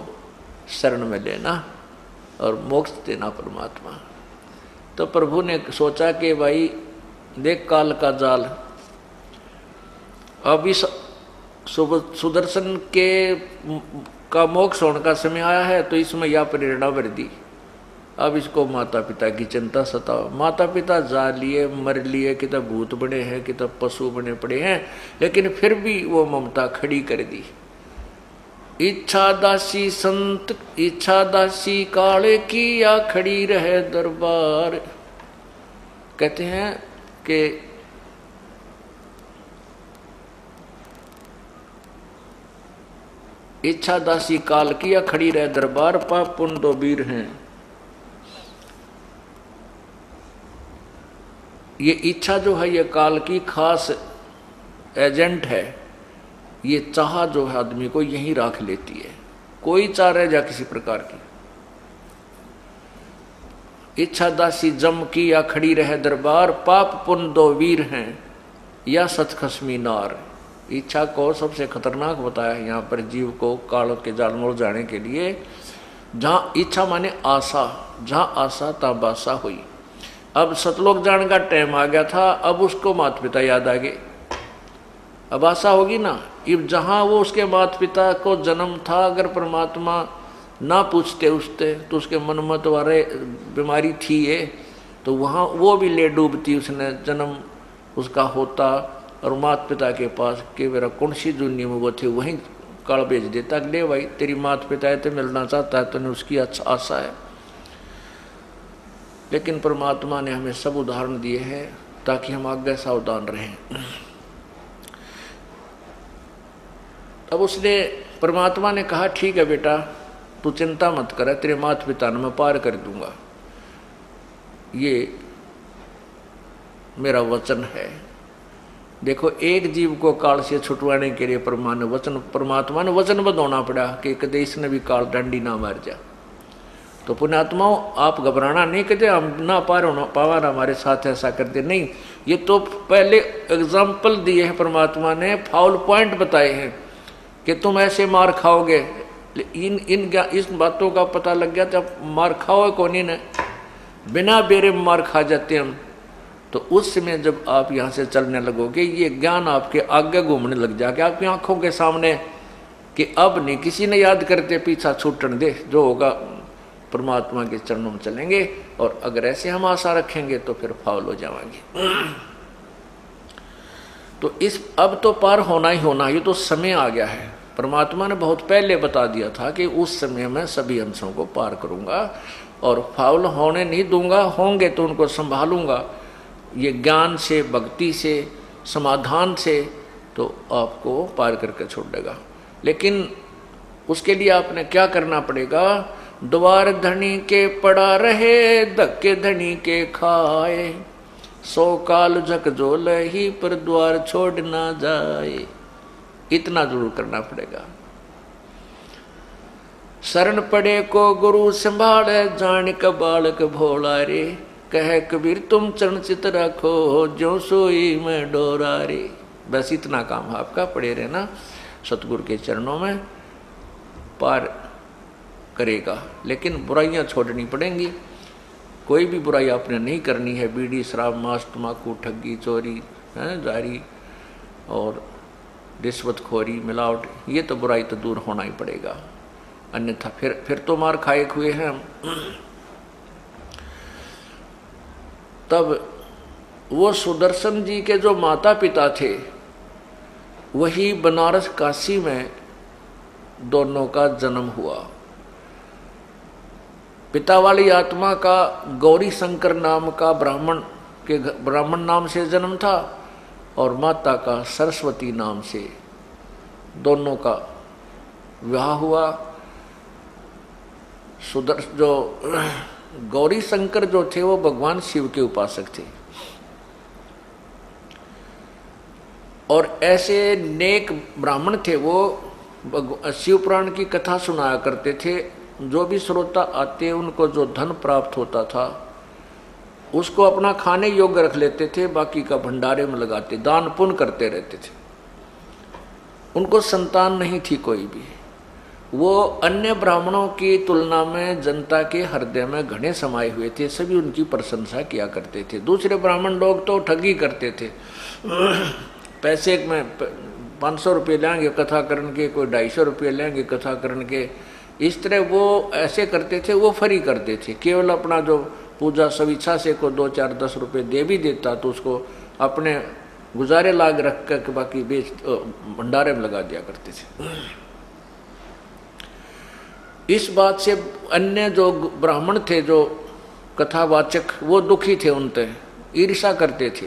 शरण में लेना और मोक्ष देना परमात्मा। तो प्रभु ने सोचा कि भाई देख काल का जाल, अब इस सुदर्शन का मोक्ष होने का समय आया है, तो इसमें यह प्रेरणा भर दी। अब इसको माता पिता की चिंता सताओ। माता पिता जा लिए, मर लिए, कि तब भूत बने हैं, कि तब पशु बने पड़े हैं, लेकिन फिर भी वो ममता खड़ी कर दी। इच्छा दासी संत, इच्छा दासी काले की, या खड़ी रहे दरबार। कहते हैं कि इच्छा दासी काल की, या खड़ी रहे दरबार, पाप पुण्य दो वीर हैं। ये इच्छा जो है ये काल की खास एजेंट है। ये चाह जो है आदमी को यहीं राख लेती है, कोई चाह रह जा किसी प्रकार की। इच्छा दासी जम की, या खड़ी रहे दरबार, पाप पुण्य दो वीर हैं, या सतखसमी नार। इच्छा को सबसे खतरनाक बताया है यहाँ पर जीव को काल के जाल में जाने के लिए। जहाँ इच्छा माने आशा, जहाँ आशा तहाँ बासा हुई। अब सतलोक जाने का टाइम आ गया था, अब उसको माता पिता याद आ गए, अब आशा होगी ना। अब जहाँ वो उसके माता पिता को जन्म था, अगर परमात्मा ना पूछते उससे, तो उसके मन में तो अरे बीमारी थी ये, तो वहाँ वो भी ले डूबती, उसने जन्म उसका होता, और माता पिता के पास के मेरा कौन सी दुनिया में वो थे वहीं काल भेज देता, ले भाई तेरी माता पिता तो मिलना चाहता है, तो उसकी अच्छा आशा है। लेकिन परमात्मा ने हमें सब उदाहरण दिए हैं ताकि हम आगे सावधान रहें। अब उसने परमात्मा ने कहा, ठीक है बेटा तू चिंता मत कर, तेरे माता पिता ने मैं पार कर दूंगा, ये मेरा वचन है। देखो एक जीव को काल से छुटवाने के लिए परमात्मा ने वचन बदलना पड़ा कि कदे इसने भी काल डंडी ना मार जा। तो पुण्यात्माओं आप घबराना नहीं, कहते हम ना पावा ना हमारे साथ ऐसा करते नहीं। ये तो पहले एग्जाम्पल दिए हैं परमात्मा ने, फाउल पॉइंट बताए हैं कि तुम ऐसे मार खाओगे। इस बातों का पता लग गया जब मार खाओ कौन ही ने, बिना बेरे मार खा जाते हम। तो उस समय जब आप यहाँ से चलने लगोगे, ये ज्ञान आपके आगे घूमने लग जाएगा आपकी आंखों के सामने कि अब नहीं किसी ने याद करते, पीछा छूटने दे, जो होगा परमात्मा के चरणों में चलेंगे। और अगर ऐसे हम आशा रखेंगे तो फिर फाउल हो जाएंगे। तो इस अब तो पार होना ही होना, ये तो समय आ गया है। परमात्मा ने बहुत पहले बता दिया था कि उस समय मैं सभी अंशों को पार करूंगा और फाउल होने नहीं दूंगा, होंगे तो उनको संभालूंगा। ये ज्ञान से, भक्ति से, समाधान से तो आपको पार करके छोड़ देगा। लेकिन उसके लिए आपने क्या करना पड़ेगा? द्वार धनी के पड़ा रहे, धक्के धनी के खाए, 100 काल झकझोल ही पर द्वार छोड़ ना जाए। इतना जरूर करना पड़ेगा। शरण पड़े को गुरु संभाले, जान का बालक भोला रे, कह कबीर तुम चरण चित रखो, जो सोई में डोरा रे। बस इतना काम आपका पड़े रहना, सतगुरु के चरणों में पार करेगा। लेकिन बुराइयां छोड़नी पड़ेंगी। कोई भी बुराई आपने नहीं करनी है, बीड़ी शराब मांस तम्बाकू ठगी चोरी जारी और रिश्वतखोरी मिलावट, ये तो बुराई तो दूर होना ही पड़ेगा, अन्यथा फिर तो मार खाए हुए हैं हम। तब वो सुदर्शन जी के जो माता पिता थे वही बनारस काशी में दोनों का जन्म हुआ। पिता वाली आत्मा का गौरी शंकर नाम का ब्राह्मण नाम से जन्म था और माता का सरस्वती नाम से, दोनों का विवाह हुआ। जो गौरी शंकर जो थे वो भगवान शिव के उपासक थे और ऐसे नेक ब्राह्मण थे, वो शिव पुराण की कथा सुनाया करते थे। जो भी श्रोता आते उनको जो धन प्राप्त होता था उसको अपना खाने योग्य रख लेते थे, बाकी का भंडारे में लगाते, दान पुण्य करते रहते थे। उनको संतान नहीं थी कोई भी। वो अन्य ब्राह्मणों की तुलना में जनता के हृदय में घने समाये हुए थे, सभी उनकी प्रशंसा किया करते थे। दूसरे ब्राह्मण लोग तो ठगी करते थे, पैसे में 500 रुपये लेंगे कथा करने के, कोई 250 रुपये लेंगे कथा करने के, इस तरह वो ऐसे करते थे। वो फरी करते थे, केवल अपना जो पूजा स्वेच्छा से को 2, 4, 10 रुपये दे भी देता तो उसको अपने गुजारे लाग रख कर बाकी बेच भंडारे में लगा दिया करते थे। इस बात से अन्य जो ब्राह्मण थे जो कथावाचक वो दुखी थे, उनसे ईर्ष्या करते थे।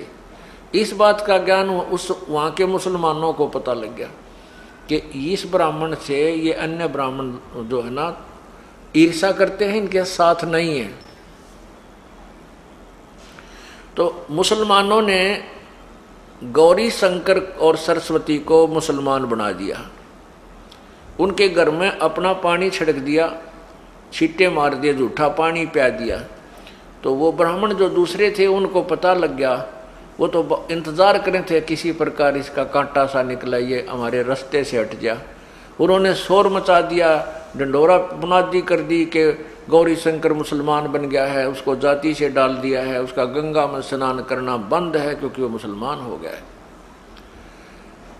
इस बात का ज्ञान उस वहाँ के मुसलमानों को पता लग गया कि इस ब्राह्मण से ये अन्य ब्राह्मण जो है ना ईर्ष्या करते हैं, इनके साथ नहीं है। तो मुसलमानों ने गौरी शंकर और सरस्वती को मुसलमान बना दिया, उनके घर में अपना पानी छिड़क दिया, छींटे मार दिए, झूठा पानी पिया दिया। तो वो ब्राह्मण जो दूसरे थे उनको पता लग गया, वो तो इंतज़ार करें थे किसी प्रकार इसका कांटा सा निकला, ये हमारे रास्ते से हट गया। उन्होंने शोर मचा दिया, डंडोरा बुनादी कर दी कि गौरी शंकर मुसलमान बन गया है, उसको जाति से डाल दिया है, उसका गंगा में स्नान करना बंद है क्योंकि वो मुसलमान हो गया है।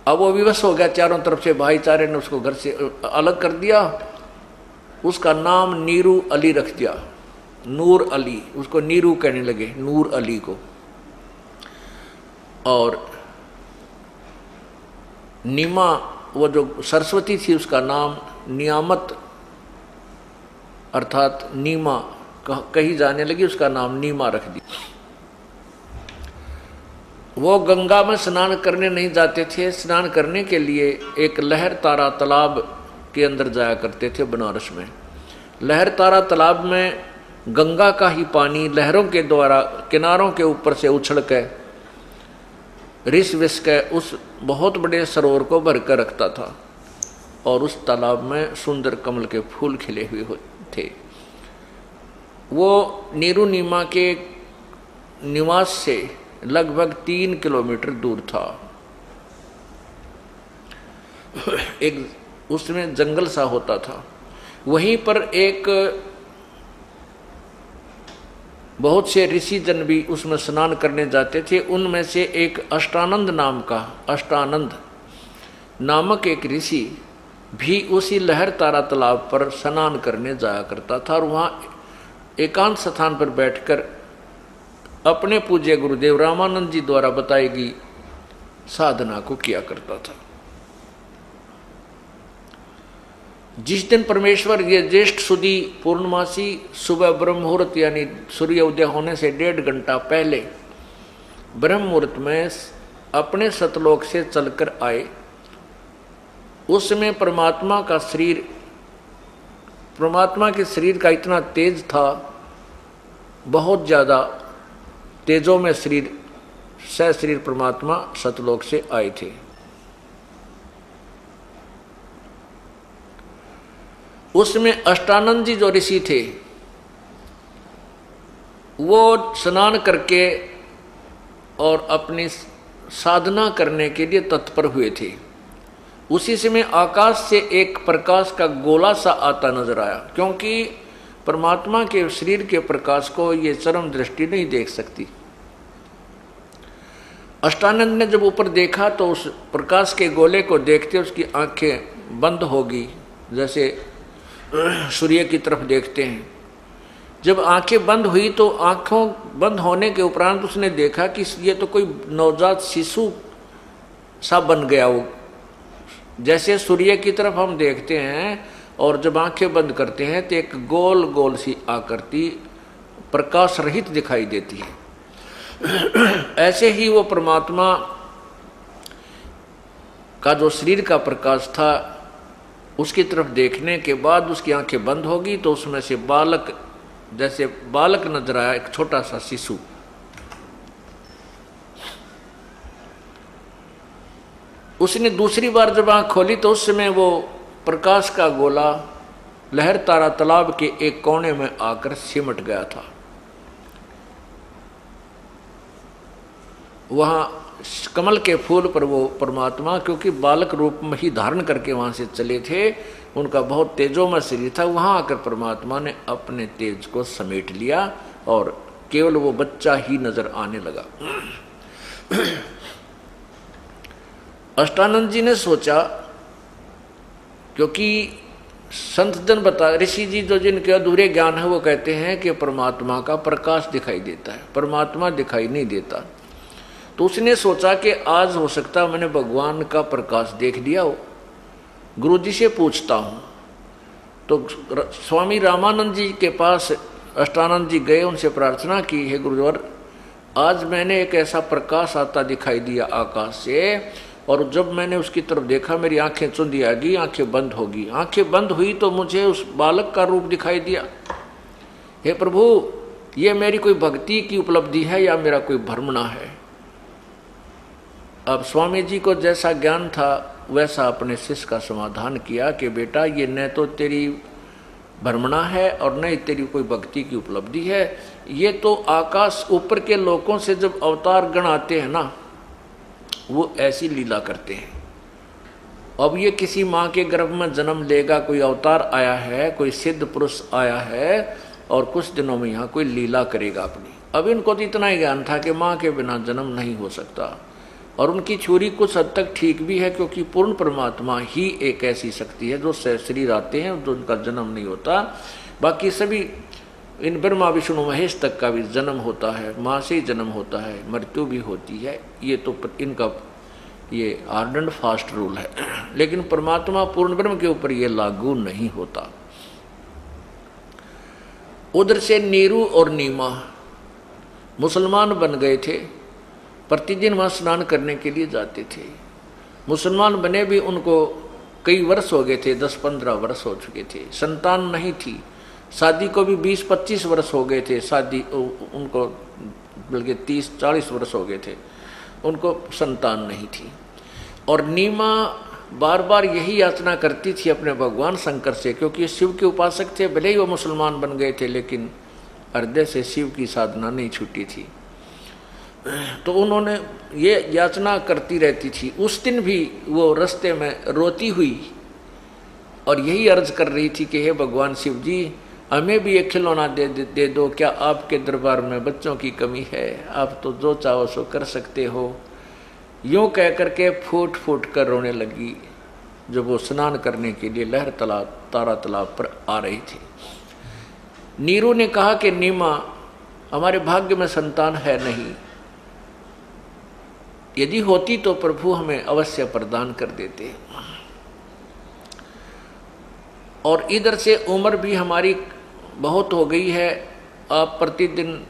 अब वो विवश हो गया, चारों तरफ से भाईचारे ने उसको घर से अलग कर दिया। उसका नाम नीरू अली रख दिया, नूर अली, उसको नीरू कहने लगे, नूर अली को। और नीमा वो जो सरस्वती थी उसका नाम नियामत अर्थात नीमा कही जाने लगी, उसका नाम नीमा रख दिया। वो गंगा में स्नान करने नहीं जाते थे, स्नान करने के लिए एक लहर तारा तालाब के अंदर जाया करते थे बनारस में। लहर तारा तालाब में गंगा का ही पानी लहरों के द्वारा किनारों के ऊपर से उछल के रिस विस के उस बहुत बड़े सरोवर को भर कर रखता था और उस तालाब में सुंदर कमल के फूल खिले हुए थे। वो नीरू नीमा के निवास से लगभग 3 किलोमीटर दूर था। एक उसमें जंगल सा होता था, वहीं पर एक बहुत से ऋषि जन भी उसमें स्नान करने जाते थे। उनमें से एक अष्टानंद नामक एक ऋषि भी उसी लहर तारा तालाब पर स्नान करने जाया करता था और वहाँ एकांत स्थान पर बैठकर अपने पूज्य गुरुदेव रामानंद जी द्वारा बताई गई साधना को किया करता था। जिस दिन परमेश्वर ये ज्येष्ठ सुदी पूर्णमासी सुबह ब्रह्म मुहूर्त यानी सूर्य उदय होने से 1.5 घंटा पहले ब्रह्म मुहूर्त में अपने सतलोक से चलकर आए, उसमें परमात्मा के शरीर का इतना तेज था, बहुत ज़्यादा तेजों में शरीर परमात्मा सतलोक से आए थे। उसमें अष्टानंद जी जो ऋषि थे वो स्नान करके और अपनी साधना करने के लिए तत्पर हुए थे। उसी समय आकाश से एक प्रकाश का गोला सा आता नजर आया, क्योंकि परमात्मा के शरीर के प्रकाश को ये चरम दृष्टि नहीं देख सकती। अष्टानंद ने जब ऊपर देखा तो उस प्रकाश के गोले को देखते उसकी आंखें बंद होगी, जैसे सूर्य की तरफ देखते हैं। जब आंखें बंद हुई तो आंखों बंद होने के उपरांत उसने देखा कि ये तो कोई नवजात शिशु सा बन गया। वो जैसे सूर्य की तरफ हम देखते हैं और जब आंखें बंद करते हैं तो एक गोल गोल सी आकृति प्रकाश रहित दिखाई देती है। ऐसे ही वो परमात्मा का जो शरीर का प्रकाश था उसकी तरफ देखने के बाद उसकी आंखें बंद होगी तो उसमें से बालक, जैसे बालक नजर आया, एक छोटा सा शिशु। उसने दूसरी बार जब आंख खोली तो उस समय वो प्रकाश का गोला लहर तारा तालाब के एक कोने में आकर सिमट गया था। वहां कमल के फूल पर वो परमात्मा, क्योंकि बालक रूप में ही धारण करके वहां से चले थे, उनका बहुत तेजोमय शरीर था, वहां आकर परमात्मा ने अपने तेज को समेट लिया और केवल वो बच्चा ही नजर आने लगा। अष्टानंद जी ने सोचा, क्योंकि संत जन बता, ऋषि जी जो जिनके अधूरे ज्ञान है वो कहते हैं कि परमात्मा का प्रकाश दिखाई देता है, परमात्मा दिखाई नहीं देता। तो उसने सोचा कि आज हो सकता मैंने भगवान का प्रकाश देख लिया हो, गुरु जी से पूछता हूँ। तो स्वामी रामानंद जी के पास अष्टानंद जी गए, उनसे प्रार्थना की, हे गुरुवर आज मैंने एक ऐसा प्रकाश आता दिखाई दिया आकाश से, और जब मैंने उसकी तरफ देखा मेरी आंखें चुंधी आ गई, आंखें बंद होगी। आंखें बंद हुई तो मुझे उस बालक का रूप दिखाई दिया। हे प्रभु, ये मेरी कोई भक्ति की उपलब्धि है या मेरा कोई भ्रमणा है? अब स्वामी जी को जैसा ज्ञान था वैसा अपने शिष्य का समाधान किया कि बेटा ये न तो तेरी भ्रमणा है और न ही तेरी कोई भक्ति की उपलब्धि है, ये तो आकाश ऊपर के लोकों से जब अवतार गण आते हैं ना, वो ऐसी लीला करते हैं। अब ये किसी माँ के गर्भ में जन्म लेगा, कोई अवतार आया है, कोई सिद्ध पुरुष आया है और कुछ दिनों में यहाँ कोई लीला करेगा अपनी। अब इनको तो इतना ही ज्ञान था कि माँ के बिना जन्म नहीं हो सकता, और उनकी छुरी कुछ हद तक ठीक भी है, क्योंकि पूर्ण परमात्मा ही एक ऐसी शक्ति है जो शरीर आते हैं जो उनका जन्म नहीं होता। बाकी सभी इन ब्रह्मा विष्णु महेश तक का भी जन्म होता है, माँ से ही जन्म होता है, मृत्यु भी होती है। ये तो इनका ये हार्ड एंड फास्ट रूल है, लेकिन परमात्मा पूर्ण ब्रह्म के ऊपर ये लागू नहीं होता। उधर से नीरू और नीमा मुसलमान बन गए थे, प्रतिदिन वहाँ स्नान करने के लिए जाते थे। मुसलमान बने भी उनको कई वर्ष हो गए थे, 10-15 वर्ष हो चुके थे, संतान नहीं थी। शादी को भी 20-25 वर्ष हो गए थे, शादी उनको बल्कि 30-40 वर्ष हो गए थे, उनको संतान नहीं थी। और नीमा बार बार यही याचना करती थी अपने भगवान शंकर से, क्योंकि शिव के उपासक थे, भले ही वो मुसलमान बन गए थे लेकिन हृदय से शिव की साधना नहीं छूटी थी। तो उन्होंने ये याचना करती रहती थी। उस दिन भी वो रास्ते में रोती हुई और यही अर्ज कर रही थी कि हे भगवान शिव जी, हमें भी एक खिलौना दे दो, क्या आपके दरबार में बच्चों की कमी है? आप तो जो चाहो सो कर सकते हो। यूँ कह करके फूट फूट कर रोने लगी जब वो स्नान करने के लिए लहर तारा तालाब पर आ रही थी। नीरू ने कहा कि नीमा, हमारे भाग्य में संतान है नहीं, यदि होती तो प्रभु हमें अवश्य प्रदान कर देते। और इधर से उम्र भी हमारी बहुत हो गई है, आप प्रतिदिन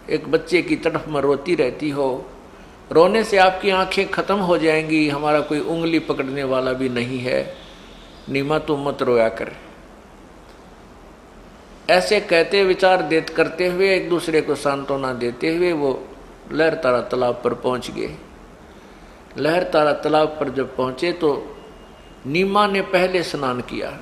एक बच्चे की तरफ में रोती रहती हो, रोने से आपकी आंखें खत्म हो जाएंगी, हमारा कोई उंगली पकड़ने वाला भी नहीं है, नीमा तुम मत रोया कर। ऐसे कहते विचार करते हुए एक दूसरे को सांत्वना देते हुए वो लहर तारा तालाब पर पहुंच गए। लहर तारा तालाब पर जब पहुंचे तो नीमा ने पहले स्नान किया,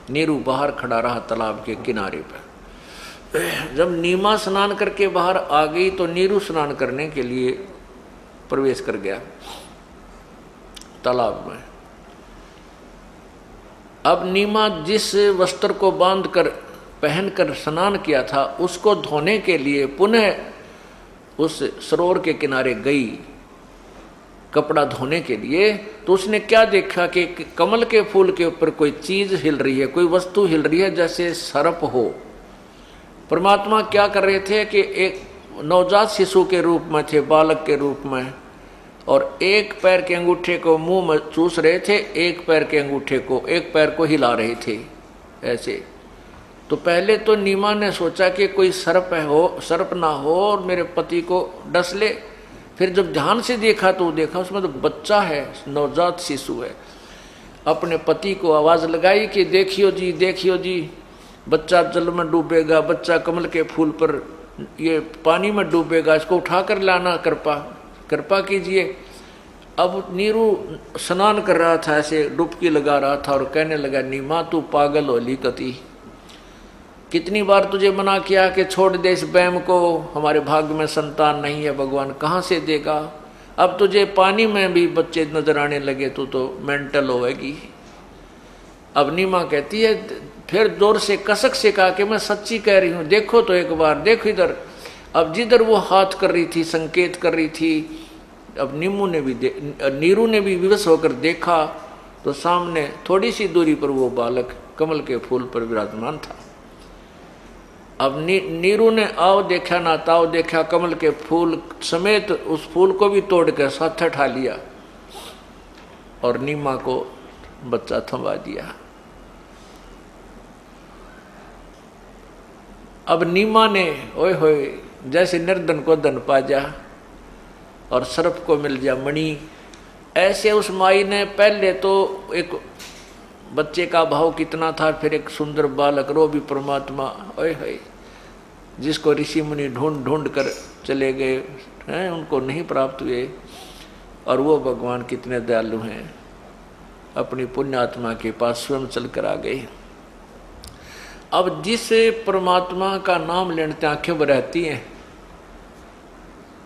नीरू बाहर खड़ा रहा तालाब के किनारे पर। जब नीमा स्नान करके बाहर आ गई तो नीरू स्नान करने के लिए प्रवेश कर गया तालाब में। अब नीमा जिस वस्त्र को बांधकर पहनकर स्नान किया था, उसको धोने के लिए पुनः उस सरोवर के किनारे गई कपड़ा धोने के लिए, तो उसने क्या देखा कि कमल के फूल के ऊपर कोई चीज हिल रही है, कोई वस्तु हिल रही है जैसे सर्प हो। परमात्मा क्या कर रहे थे कि एक नवजात शिशु के रूप में थे, बालक के रूप में, और एक पैर के अंगूठे को मुंह में चूस रहे थे, एक पैर के अंगूठे को, एक पैर को हिला रहे थे ऐसे। तो पहले तो नीमा ने सोचा कि कोई सर्प ना हो और मेरे पति को डस ले। फिर जब ध्यान से देखा तो देखा उसमें तो बच्चा है, नवजात शिशु है। अपने पति को आवाज लगाई कि देखियो जी, देखियो जी, बच्चा जल में डूबेगा, बच्चा कमल के फूल पर ये पानी में डूबेगा, इसको उठा कर लाना, कृपा कीजिए। अब नीरू स्नान कर रहा था, ऐसे डुबकी लगा रहा था और कहने लगा, नीमा तू पागल होली कती, कितनी बार तुझे मना किया कि छोड़ दे इस बैम को, हमारे भाग्य में संतान नहीं है, भगवान कहाँ से देगा। अब तुझे पानी में भी बच्चे नजर आने लगे तो मेंटल होएगी। अब नीमा कहती है, फिर जोर से कसक से कहा कि मैं सच्ची कह रही हूँ, देखो तो एक बार, देखो इधर। अब जिधर वो हाथ कर रही थी, संकेत कर रही थी, अब नीरू ने भी विवश होकर देखा तो सामने थोड़ी सी दूरी पर वो बालक कमल के फूल पर विराजमान था। अब नीरू ने आओ देखा ना ताओ देखा, कमल के फूल समेत उस फूल को भी तोड़कर साथ उठा लिया और नीमा को बच्चा थमा दिया। अब नीमा ने ओए होए जैसे निर्धन को धन पा जा और सर्प को मिल जा मणि, ऐसे उस माई ने पहले तो एक बच्चे का भाव कितना था, फिर एक सुंदर बालक, रो भी परमात्मा, ओए होए, जिसको ऋषि मुनि ढूंढ ढूंढ कर चले गए हैं, उनको नहीं प्राप्त हुए, और वो भगवान कितने दयालु हैं, अपनी पुण्यात्मा के पास स्वयं चलकर आ गए। अब जिस परमात्मा का नाम लेने आंखें बरहती हैं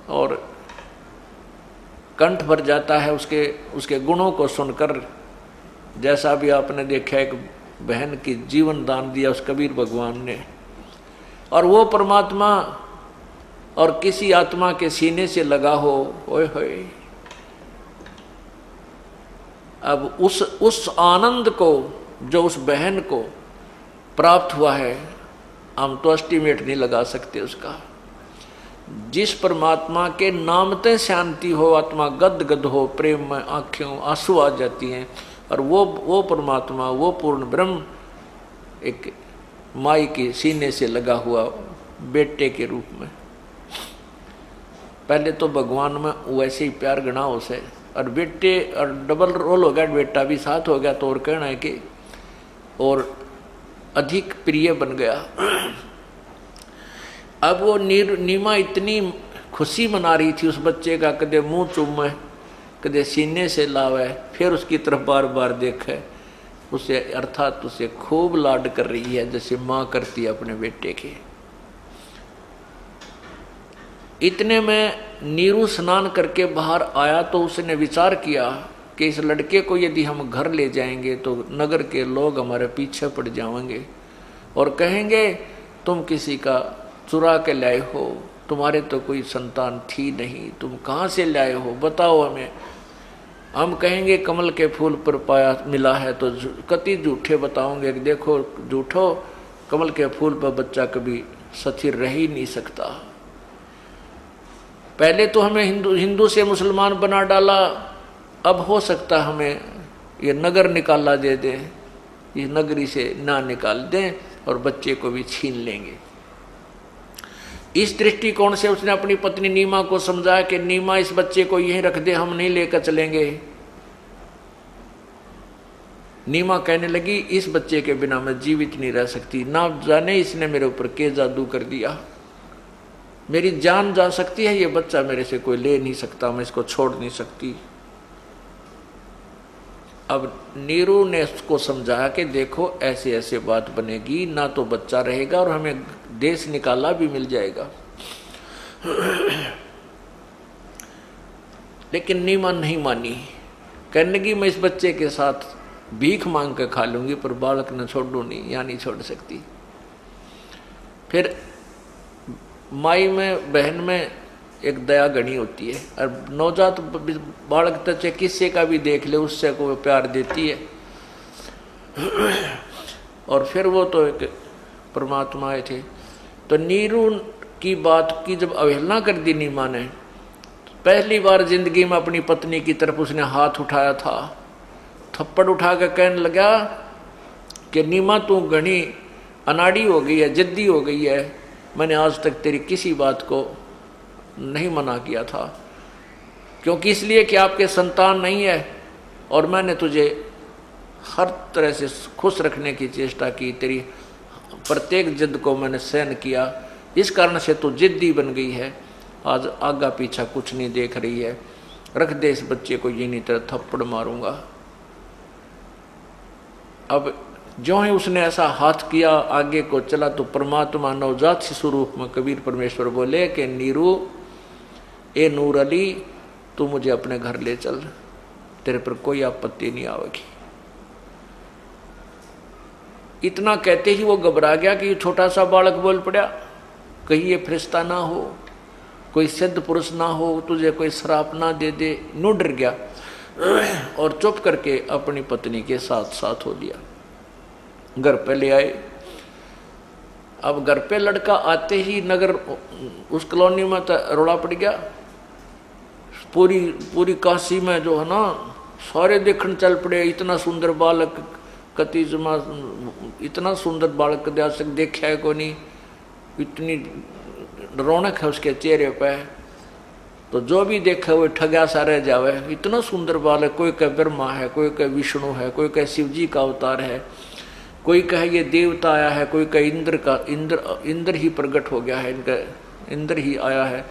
और कंठ भर जाता है उसके गुणों को सुनकर, जैसा भी आपने देखा एक बहन की जीवन दान दिया उस कबीर भगवान ने, और वो परमात्मा और किसी आत्मा के सीने से लगा हो, ओए होए, अब उस आनंद को जो उस बहन को प्राप्त हुआ है, हम तो एस्टिमेट नहीं लगा सकते उसका। जिस परमात्मा के नामते शांति हो, आत्मा गद गद हो, प्रेम में आंखें आंसू आ जाती हैं, और वो परमात्मा, वो पूर्ण ब्रह्म एक माई के सीने से लगा हुआ बेटे के रूप में। पहले तो भगवान में वैसे ही प्यार गणा उसे, और बेटे और डबल रोल हो गया, बेटा भी साथ हो गया तो और कहना है कि और अधिक प्रिय बन गया। अब वो नीमा इतनी खुशी मना रही थी उस बच्चे का, कदे मुंह चूमे, कदे सीने से लावे, फिर उसकी तरफ बार बार देखे, उसे अर्थात उसे खूब लाड कर रही है जैसे माँ करती है अपने बेटे के। इतने में नीरू स्नान करके बाहर आया तो उसने विचार किया कि इस लड़के को यदि हम घर ले जाएंगे तो नगर के लोग हमारे पीछे पड़ जाएंगे और कहेंगे तुम किसी का चुरा के लाए हो, तुम्हारे तो कोई संतान थी नहीं, तुम कहाँ से लाए हो, बताओ हमें। हम कहेंगे कमल के फूल पर पाया मिला है तो कति झूठे बताओगे कि देखो झूठो, कमल के फूल पर बच्चा कभी स्थिर रह ही नहीं सकता। पहले तो हमें हिंदू से मुसलमान बना डाला, अब हो सकता हमें ये नगर निकाला दे दें, इस नगरी से ना निकाल दें और बच्चे को भी छीन लेंगे। इस दृष्टिकोण से उसने अपनी पत्नी नीमा को समझाया कि नीमा इस बच्चे को यहीं रख दे, हम नहीं लेकर चलेंगे। नीमा कहने लगी इस बच्चे के बिना मैं जीवित नहीं रह सकती, ना जाने इसने मेरे ऊपर क्या जादू कर दिया, मेरी जान जा सकती है, ये बच्चा मेरे से कोई ले नहीं सकता, मैं इसको छोड़ नहीं सकती। अब नीरू ने उसको समझाया कि देखो ऐसे ऐसे बात बनेगी, ना तो बच्चा रहेगा और हमें देश निकाला भी मिल जाएगा। लेकिन नीमा नहीं मानी, कहने लगी मैं इस बच्चे के साथ भीख मांग कर खा लूंगी पर बालक न छोड़ू नहीं, यहाँ नहीं छोड़ सकती। फिर माई में बहन में एक दया गणी होती है, और नवजात बालक तो चाहे किससे का भी देख ले उससे को प्यार देती है। और फिर वो तो एक परमात्मा आए थे। तो नीरू की बात की जब अवहेलना कर दी नीमा ने, पहली बार जिंदगी में अपनी पत्नी की तरफ उसने हाथ उठाया था, थप्पड़ उठा कर कहने लगा कि नीमा तू घनी अनाड़ी हो गई है, जिद्दी हो गई है, मैंने आज तक तेरी किसी बात को नहीं मना किया था, क्योंकि इसलिए कि आपके संतान नहीं है और मैंने तुझे हर तरह से खुश रखने की चेष्टा की, तेरी प्रत्येक जिद को मैंने सहन किया, इस कारण से तू जिद्दी बन गई है, आज आगा पीछा कुछ नहीं देख रही है, रख दे इस बच्चे को, ये नहीं तेरा थप्पड़ मारूंगा। अब जो ही उसने ऐसा हाथ किया आगे को चला तो परमात्मा नवजात शिशु रूप में कबीर परमेश्वर बोले कि नीरू ए नूर अली तू मुझे अपने घर ले चल, तेरे पर कोई आपत्ति नहीं आवेगी। इतना कहते ही वो घबरा गया कि छोटा सा बालक बोल पड़ा, कहीं ये फरिश्ता ना हो, कोई सिद्ध पुरुष ना हो, तुझे कोई श्राप ना दे दे। नू डर गया और चुप करके अपनी पत्नी के साथ साथ हो लिया। घर पे ले आए। अब घर पे लड़का आते ही नगर उस कॉलोनी में तो रोड़ा पड़ गया, पूरी काशी में जो है ना सारे देखने चल पड़े, इतना सुंदर बालक कति जमा, इतना सुंदर बालक कद आज तक देखा है को नहीं, इतनी रौनक है उसके चेहरे पे, तो जो भी देखा वो ठगा सा रह जावे, इतना सुंदर बालक, कोई कह ब्रह्मा है, कोई कह विष्णु है, कोई कह शिव जी का अवतार है, कोई कहे ये देवता आया है, कोई कहे इंद्र ही प्रकट हो गया है, इनका इंद्र ही आया है,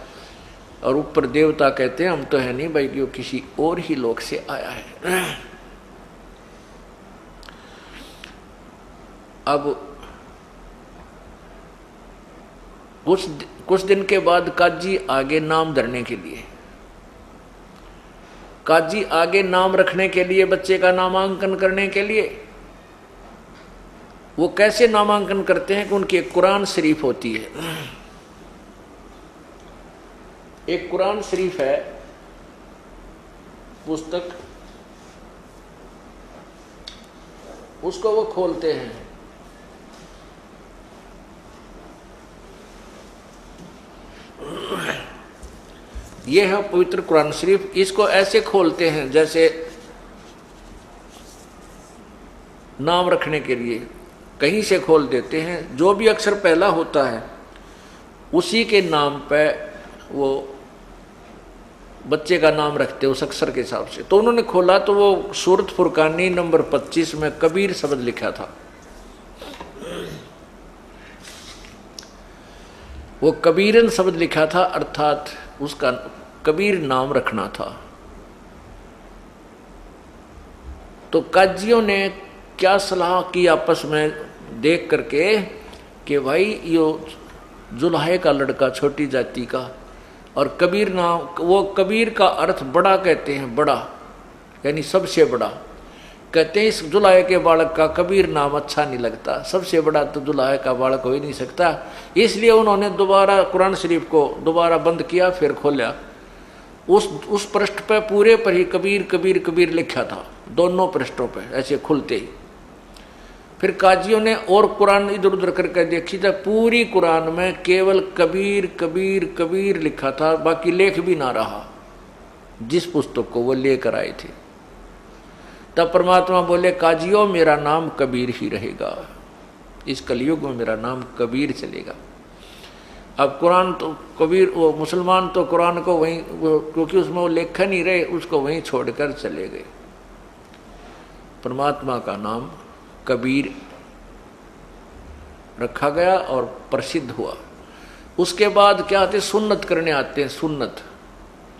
और ऊपर देवता कहते हैं हम तो है नहीं भाई, वो किसी और ही लोक से आया है। अब कुछ दिन के बाद काजी आगे नाम धरने के लिए, काजी आगे नाम रखने के लिए, बच्चे का नामांकन करने के लिए, वो कैसे नामांकन करते हैं कि उनकी एक कुरान शरीफ होती है, एक कुरान शरीफ है पुस्तक, उसको वो खोलते हैं, ये है पवित्र कुरान शरीफ। इसको ऐसे खोलते हैं जैसे नाम रखने के लिए कहीं से खोल देते हैं, जो भी अक्षर पहला होता है उसी के नाम पे वो बच्चे का नाम रखते हैं उस अक्षर के हिसाब से। तो उन्होंने खोला तो वो सूरत फुरकानी नंबर 25 में कबीर शब्द लिखा था, वो कबीरन शब्द लिखा था, अर्थात उसका कबीर नाम रखना था। तो काजियों ने क्या सलाह की आपस में देख करके कि भाई यो जुल्हे का लड़का, छोटी जाति का, और कबीर नाम, वो कबीर का अर्थ बड़ा कहते हैं, बड़ा यानी सबसे बड़ा कहते हैं। इस जुल्हे के बालक का कबीर नाम अच्छा नहीं लगता, सबसे बड़ा तो जुल्हे का बालक हो ही नहीं सकता, इसलिए उन्होंने दोबारा कुरान शरीफ को दोबारा बंद किया, फिर खोला। उस पृष्ठ पे पूरे पर ही कबीर कबीर कबीर लिखा था, दोनों पृष्ठों पे ऐसे खुलते ही। फिर काजियों ने और कुरान इधर उधर करके देखी था, पूरी कुरान में केवल कबीर कबीर कबीर लिखा था, बाकी लेख भी ना रहा जिस पुस्तक को वो लेकर आए थे। तब परमात्मा बोले काजियों मेरा नाम कबीर ही रहेगा, इस कलयुग में मेरा नाम कबीर चलेगा। अब कुरान तो कबीर, वो मुसलमान तो कुरान को वहीं, क्योंकि उसमें वो लेखा नहीं रहे, उसको वहीं छोड़कर चले गए। परमात्मा का नाम कबीर रखा गया और प्रसिद्ध हुआ। उसके बाद क्या आते, सुन्नत करने आते हैं।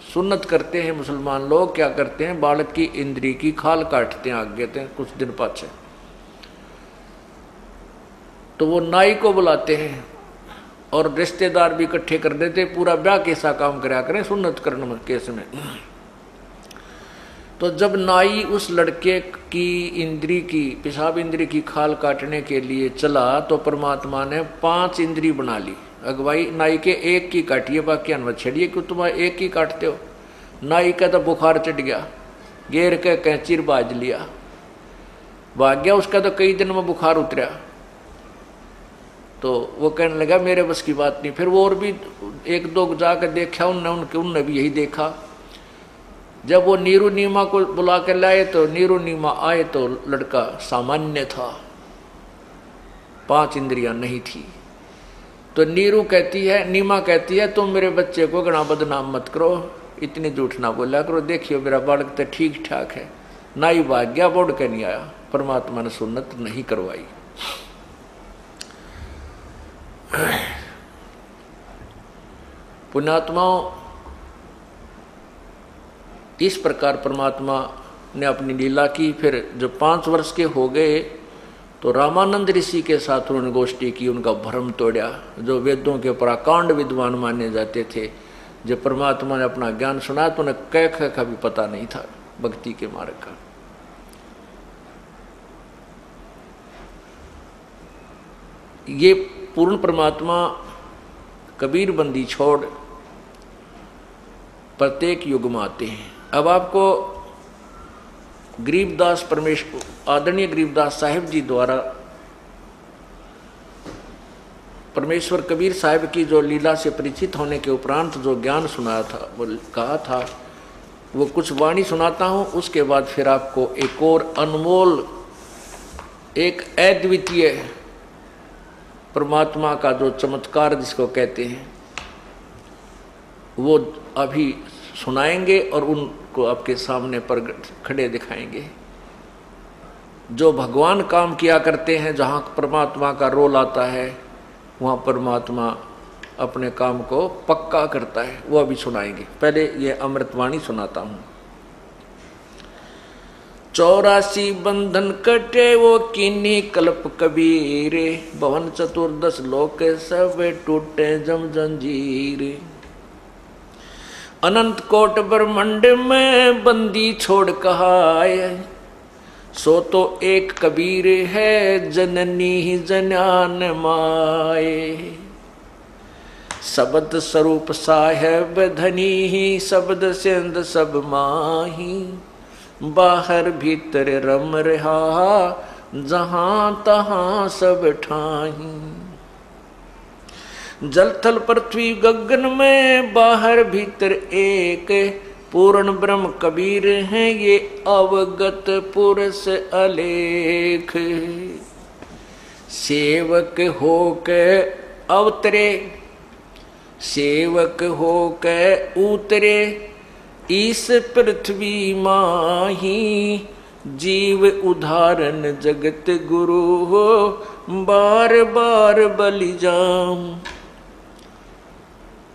सुन्नत करते हैं मुसलमान लोग, क्या करते हैं, बालक की इंद्री की खाल काटते हैं, आगे देते हैं कुछ दिन पाछे। तो वो नाई को बुलाते हैं और रिश्तेदार भी इकट्ठे कर देते, पूरा ब्याह कैसा काम कराया करें सुन्नत करने केस में। तो जब नाई उस लड़के की इंद्री की, पेशाब इंद्री की खाल काटने के लिए चला तो परमात्मा ने 5 इंद्री बना ली। अगवाई नाई के एक की काटिए, बाकी अनवत छड़िए कि तुम एक ही काटते हो। नाई का तो बुखार चढ़ गया, गेर के कैंचीर बाज लिया, भाग गया। उसका तो कई दिन में बुखार उतरा, तो वो कहने लगा मेरे बस की बात नहीं। फिर वो और भी 1-2 जाकर देखा उनने भी यही देखा। जब वो नीरू नीमा को बुला कर लाए तो नीरू नीमा आए तो लड़का सामान्य था, 5 इंद्रियां नहीं थी। तो नीरू कहती है, नीमा कहती है तुम मेरे बच्चे को घना बदनाम मत करो, इतनी झूठ ना बोला करो, देखियो मेरा बालक तो ठीक ठाक है। नाई भाग गया, बोड़ के नहीं आया, परमात्मा ने सुन्नत नहीं करवाई। पुण्यात्माओं, इस प्रकार परमात्मा ने अपनी लीला की। फिर जब 5 वर्ष के हो गए तो रामानंद ऋषि के साथ उन्होंने गोष्ठी की, उनका भ्रम तोड़ा। जो वेदों के पराकांड विद्वान माने जाते थे, जब परमात्मा ने अपना ज्ञान सुना तो उन्हें क का भी पता नहीं था भक्ति के मार्ग का। ये पूर्ण परमात्मा कबीर बंदी छोड़ प्रत्येक युग में आते हैं। अब आपको गरीबदास परमेश्वर, आदरणीय गरीबदास साहिब जी द्वारा परमेश्वर कबीर साहिब की जो लीला से परिचित होने के उपरांत जो ज्ञान सुनाया था, वो कहा था, वो कुछ वाणी सुनाता हूँ। उसके बाद फिर आपको एक और अनमोल, एक अद्वितीय परमात्मा का जो चमत्कार जिसको कहते हैं, वो अभी सुनाएंगे और उनको आपके सामने पर खड़े दिखाएंगे। जो भगवान काम किया करते हैं, जहाँ परमात्मा का रोल आता है, वहाँ परमात्मा अपने काम को पक्का करता है, वो अभी सुनाएंगे। पहले ये अमृतवाणी सुनाता हूँ। 84 बंधन कटे वो किन्हीं कल्प कबीरे, भवन 14 लोक सब टूटे जम जंजीर। अनंत कोट ब्रह्मंड में बंदी छोड़ कहाए, सो तो एक कबीर है जननी ही जन्यान माए। शब्द स्वरूप साहेब धनी ही, शब्द सिंध सब माही। बाहर भीतर रम रहा, जहां तहां सब ठाही। जल थल पृथ्वी गगन में बाहर भीतर एक, पूर्ण ब्रह्म कबीर हैं ये अवगत पुरुष अलेख। सेवक होके अवतरे, सेवक होके उतरे, इस पृथ्वी माही। जीव उदाहरण जगत गुरु हो, बार बार बलि जाम।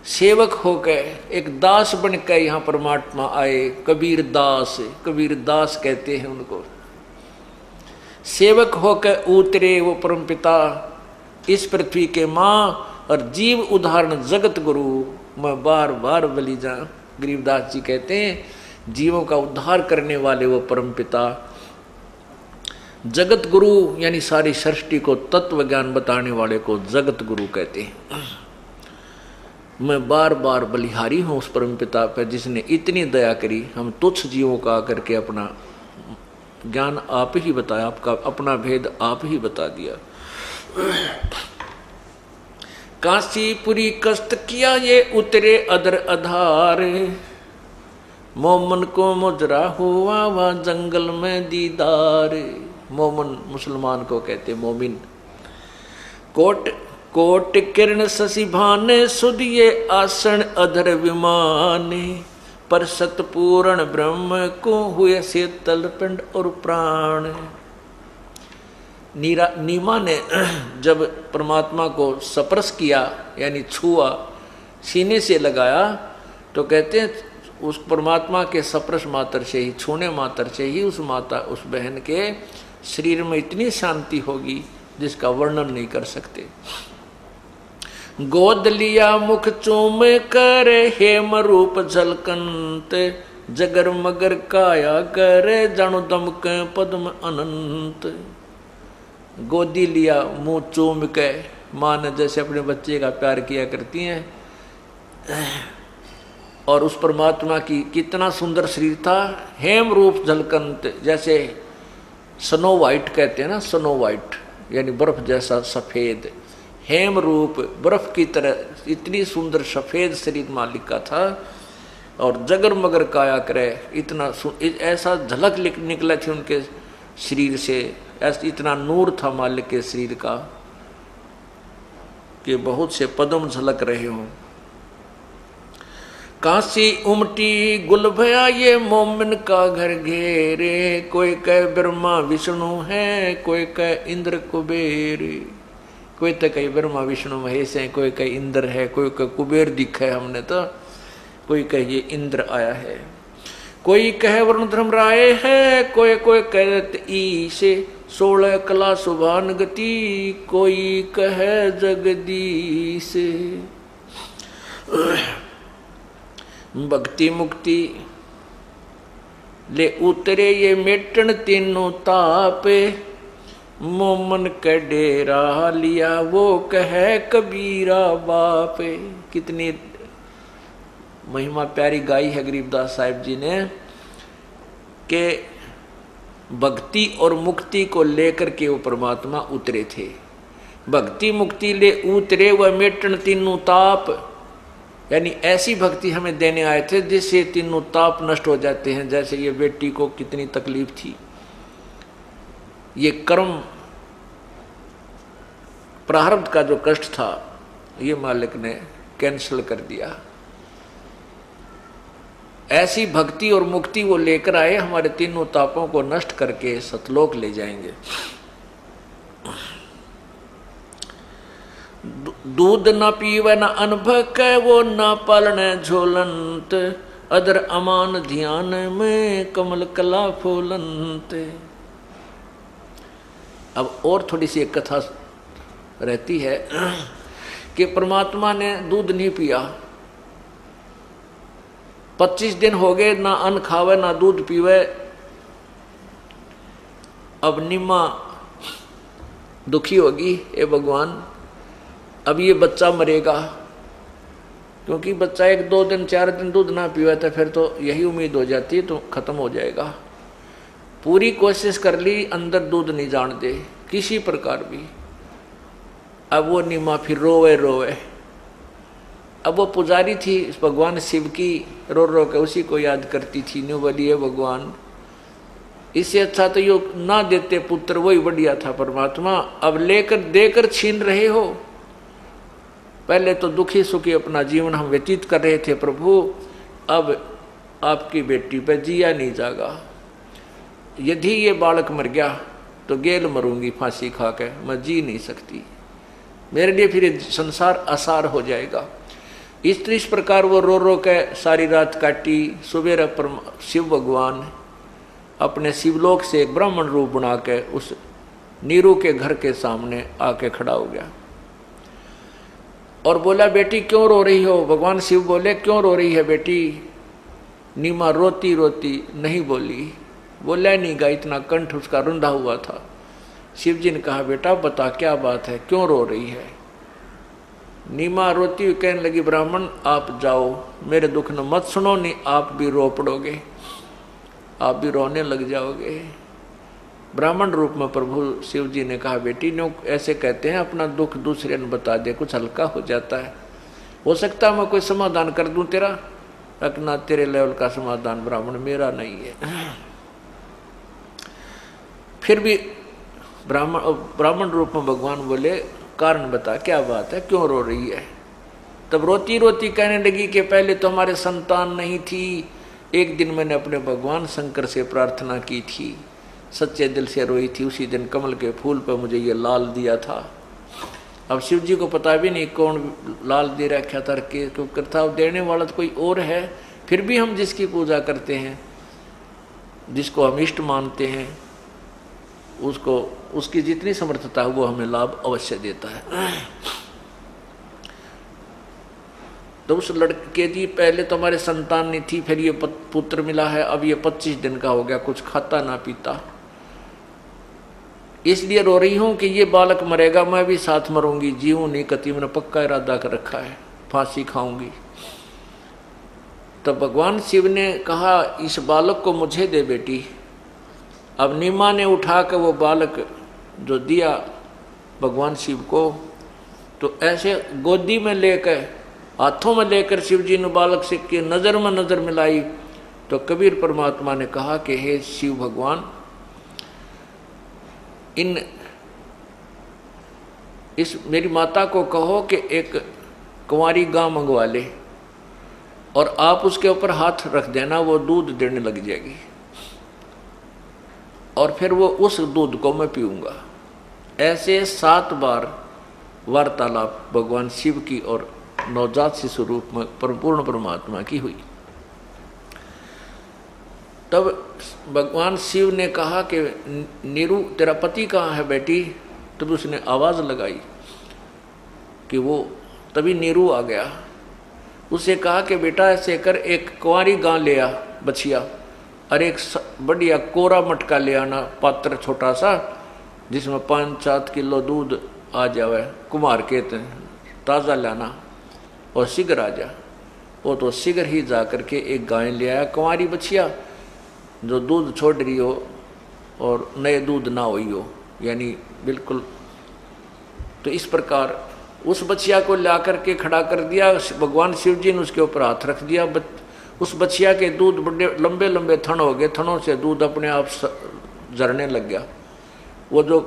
सेवक होकर एक दास बनकर यहाँ परमात्मा आए, कबीर दास, कबीर दास कहते हैं उनको। सेवक होकर उतरे वो परमपिता इस पृथ्वी के माँ, और जीव उदाहरण जगत गुरु, मैं बार बार बलि जा। गरीबदास जी कहते हैं जीवों का उद्धार करने वाले वो परमपिता, जगत गुरु यानी सारी सृष्टि को तत्व ज्ञान बताने वाले को जगत गुरु कहते हैं। मैं बार बार बलिहारी हूँ उस परमपिता पर जिसने इतनी दया करी। हम तुच्छ जीवों का आकर के अपना ज्ञान आप ही बताया, आपका अपना भेद आप ही बता दिया। काशीपुरी कष्ट किया ये उतरे अदर अधार, मोमन को मुजरा हुआ वह जंगल में दीदार। मोमन मुसलमान को कहते मोमिन। कोट कोट किरण शशि भाने, सुधिये आसन अधर विमाने। पर सतपूर्ण ब्रह्म को हुए शीतल पिंड और प्राण। नीमा ने जब परमात्मा को स्पर्श किया यानी छुआ, सीने से लगाया, तो कहते हैं उस परमात्मा के स्पर्श मात्र से ही, छूने मात्र से ही उस माता, उस बहन के शरीर में इतनी शांति होगी जिसका वर्णन नहीं कर सकते। गोद लिया मुख चूम कर हेम रूप झलकंत, जगर मगर काया करे जानो दमके पद्म अनंत। गोदी लिया मुंह चूम के, माँ ने जैसे अपने बच्चे का प्यार किया करती हैं। और उस परमात्मा की कितना सुंदर शरीर था, हेम रूप झलकंत, जैसे स्नो वाइट कहते हैं ना, स्नो वाइट यानी बर्फ जैसा सफेद, हेम रूप बर्फ की तरह इतनी सुंदर सफेद शरीर मालिक का था। और जगर मगर काया करे, इतना ऐसा झलक निकला थी उनके शरीर से, ऐसा इतना नूर था मालिक के शरीर का कि बहुत से पद्म झलक रहे हों। काशी उमटी गुल भया ये मोमिन का घर घेरे, कोई कह ब्रह्मा विष्णु है, कोई कह इंद्र कुबेर। कोई तो कहीं ब्रह्मा विष्णु महेश है, कोई कहीं इंद्र है, कोई कह कुबेर दिखा है हमने तो, कोई कह ये इंद्र आया है, कोई कह वरुण धर्मराय है, कोई कोई कहत ईशे 16 कला सुभान गति, कोई कह जगदीश। भक्ति मुक्ति ले उतरे ये मेटन तीनों तापे, मोमन के डेरा लिया वो कहे कबीरा बापे। कितनी महिमा प्यारी गाई है गरीबदास साहिब जी ने कि भक्ति और मुक्ति को लेकर के वो परमात्मा उतरे थे। भक्ति मुक्ति ले उतरे वह मेटन तीनों ताप, यानी ऐसी भक्ति हमें देने आए थे जिससे तीनों ताप नष्ट हो जाते हैं। जैसे ये बेटी को कितनी तकलीफ थी, ये कर्म प्रारब्ध का जो कष्ट था ये मालिक ने कैंसिल कर दिया। ऐसी भक्ति और मुक्ति वो लेकर आए, हमारे तीनों तापों को नष्ट करके सतलोक ले जाएंगे। दूध न पीवे न अनभक, वो न पालने झोलंत, अदर अमान ध्यान में कमल कला फूलंत। अब और थोड़ी सी एक कथा रहती है कि परमात्मा ने दूध नहीं पिया, 25 दिन हो गए ना अन्न खावे ना दूध पीवे। अब निम्मा दुखी होगी, ए भगवान अब ये बच्चा मरेगा, क्योंकि बच्चा 1-2 दिन 4 दिन दूध ना पीवा था फिर तो यही उम्मीद हो जाती है तो खत्म हो जाएगा। पूरी कोशिश कर ली, अंदर दूध नहीं जान दे किसी प्रकार भी। अब वो निम्मा फिर रोवे रोवे। अब वो पुजारी थी भगवान शिव की, रो रो के उसी को याद करती थी, न्यू बोली है भगवान इससे अच्छा तो यो ना देते पुत्र, वही बढ़िया था परमात्मा। अब लेकर देकर छीन रहे हो। पहले तो दुखी सुखी अपना जीवन हम व्यतीत कर रहे थे प्रभु, अब आपकी बेटी पे जिया नहीं जागा। यदि ये बालक मर गया तो गेल मरूंगी फांसी खा के, मैं जी नहीं सकती, मेरे लिए फिर संसार आसार हो जाएगा। इस प्रकार वो रो रो के सारी रात काटी। सुबेरा शिव भगवान अपने शिवलोक से एक ब्राह्मण रूप बना के उस नीरू के घर के सामने आके खड़ा हो गया और बोला बेटी क्यों रो रही हो। भगवान शिव बोले क्यों रो रही है बेटी। नीमा रोती रोती नहीं बोली, बोला नहीं गा, इतना कंठ उसका रुंधा हुआ था। शिव जी ने कहा बेटा बता क्या बात है, क्यों रो रही है। नीमा रोती हुई कहने लगी ब्राह्मण आप जाओ, मेरे दुख न मत सुनो, नहीं आप भी रो पड़ोगे, आप भी रोने लग जाओगे। ब्राह्मण रूप में प्रभु शिव जी ने कहा बेटी नो ऐसे कहते हैं अपना दुख दूसरे ने बता दे, कुछ हल्का हो जाता है, हो सकता है मैं कोई समाधान कर दूं तेरा, रखना तेरे लेवल का समाधान ब्राह्मण मेरा नहीं है। फिर भी ब्राह्मण रूप में भगवान बोले कारण बता क्या बात है, क्यों रो रही है। तब रोती रोती कहने लगी कि पहले तो हमारे संतान नहीं थी, एक दिन मैंने अपने भगवान शंकर से प्रार्थना की थी, सच्चे दिल से रोई थी, उसी दिन कमल के फूल पर मुझे ये लाल दिया था। अब शिव जी को पता भी नहीं कौन लाल दे रखा था, क्योंकि था देने वाला तो कोई और है। फिर भी हम जिसकी पूजा करते हैं, जिसको हम इष्ट मानते हैं, उसको उसकी जितनी समर्थता है वो हमें लाभ अवश्य देता है। तो तो उस लड़के जी पहले तो हमारे संतान नहीं थी, फिर ये पुत्र मिला है, अब ये 25 दिन का हो गया, कुछ खाता ना पीता, इसलिए रो रही हूं कि ये बालक मरेगा, मैं भी साथ मरूंगी, जीऊं नहीं कति, मैंने पक्का इरादा कर रखा है, फांसी खाऊंगी। तब भगवान शिव ने कहा इस बालक को मुझे दे बेटी। अब नीमा ने उठा कर वो बालक जो दिया भगवान शिव को, तो ऐसे गोदी में लेकर, हाथों में लेकर शिव जी ने बालक से की नज़र में नज़र मिलाई, तो कबीर परमात्मा ने कहा कि हे शिव भगवान, इस मेरी माता को कहो कि एक कुंवारी गां मंगवा ले और आप उसके ऊपर हाथ रख देना, वो दूध देने लग जाएगी और फिर वो उस दूध को मैं पीऊंगा। ऐसे 7 बार वार्तालाप भगवान शिव की और नवजात शिशु रूप में पूर्ण परमात्मा की हुई। तब भगवान शिव ने कहा कि नीरू तेरा पति कहाँ है बेटी? तब उसने आवाज़ लगाई कि वो, तभी नीरू आ गया। उसे कहा कि बेटा ऐसे कर, एक कुंवारी गां ले आ बछिया, और एक बढ़िया कोरा मटका ले आना, पात्र छोटा सा जिसमें 5-7 किलो दूध आ जावे, कुमार कहते हैं, ताज़ा लाना, और शीघ्र आ जा। वो तो शीघ्र ही जा करके एक गाय ले आया, कुंवारी बछिया जो दूध छोड़ रही हो और नए दूध ना हुई हो, यानी बिल्कुल। तो इस प्रकार उस बछिया को ला करके खड़ा कर दिया। भगवान शिव जी ने उसके ऊपर हाथ रख दिया। उस बछिया के दूध बड़े लंबे लंबे थन हो गए, थनों से दूध अपने आप झरने लग गया। वो जो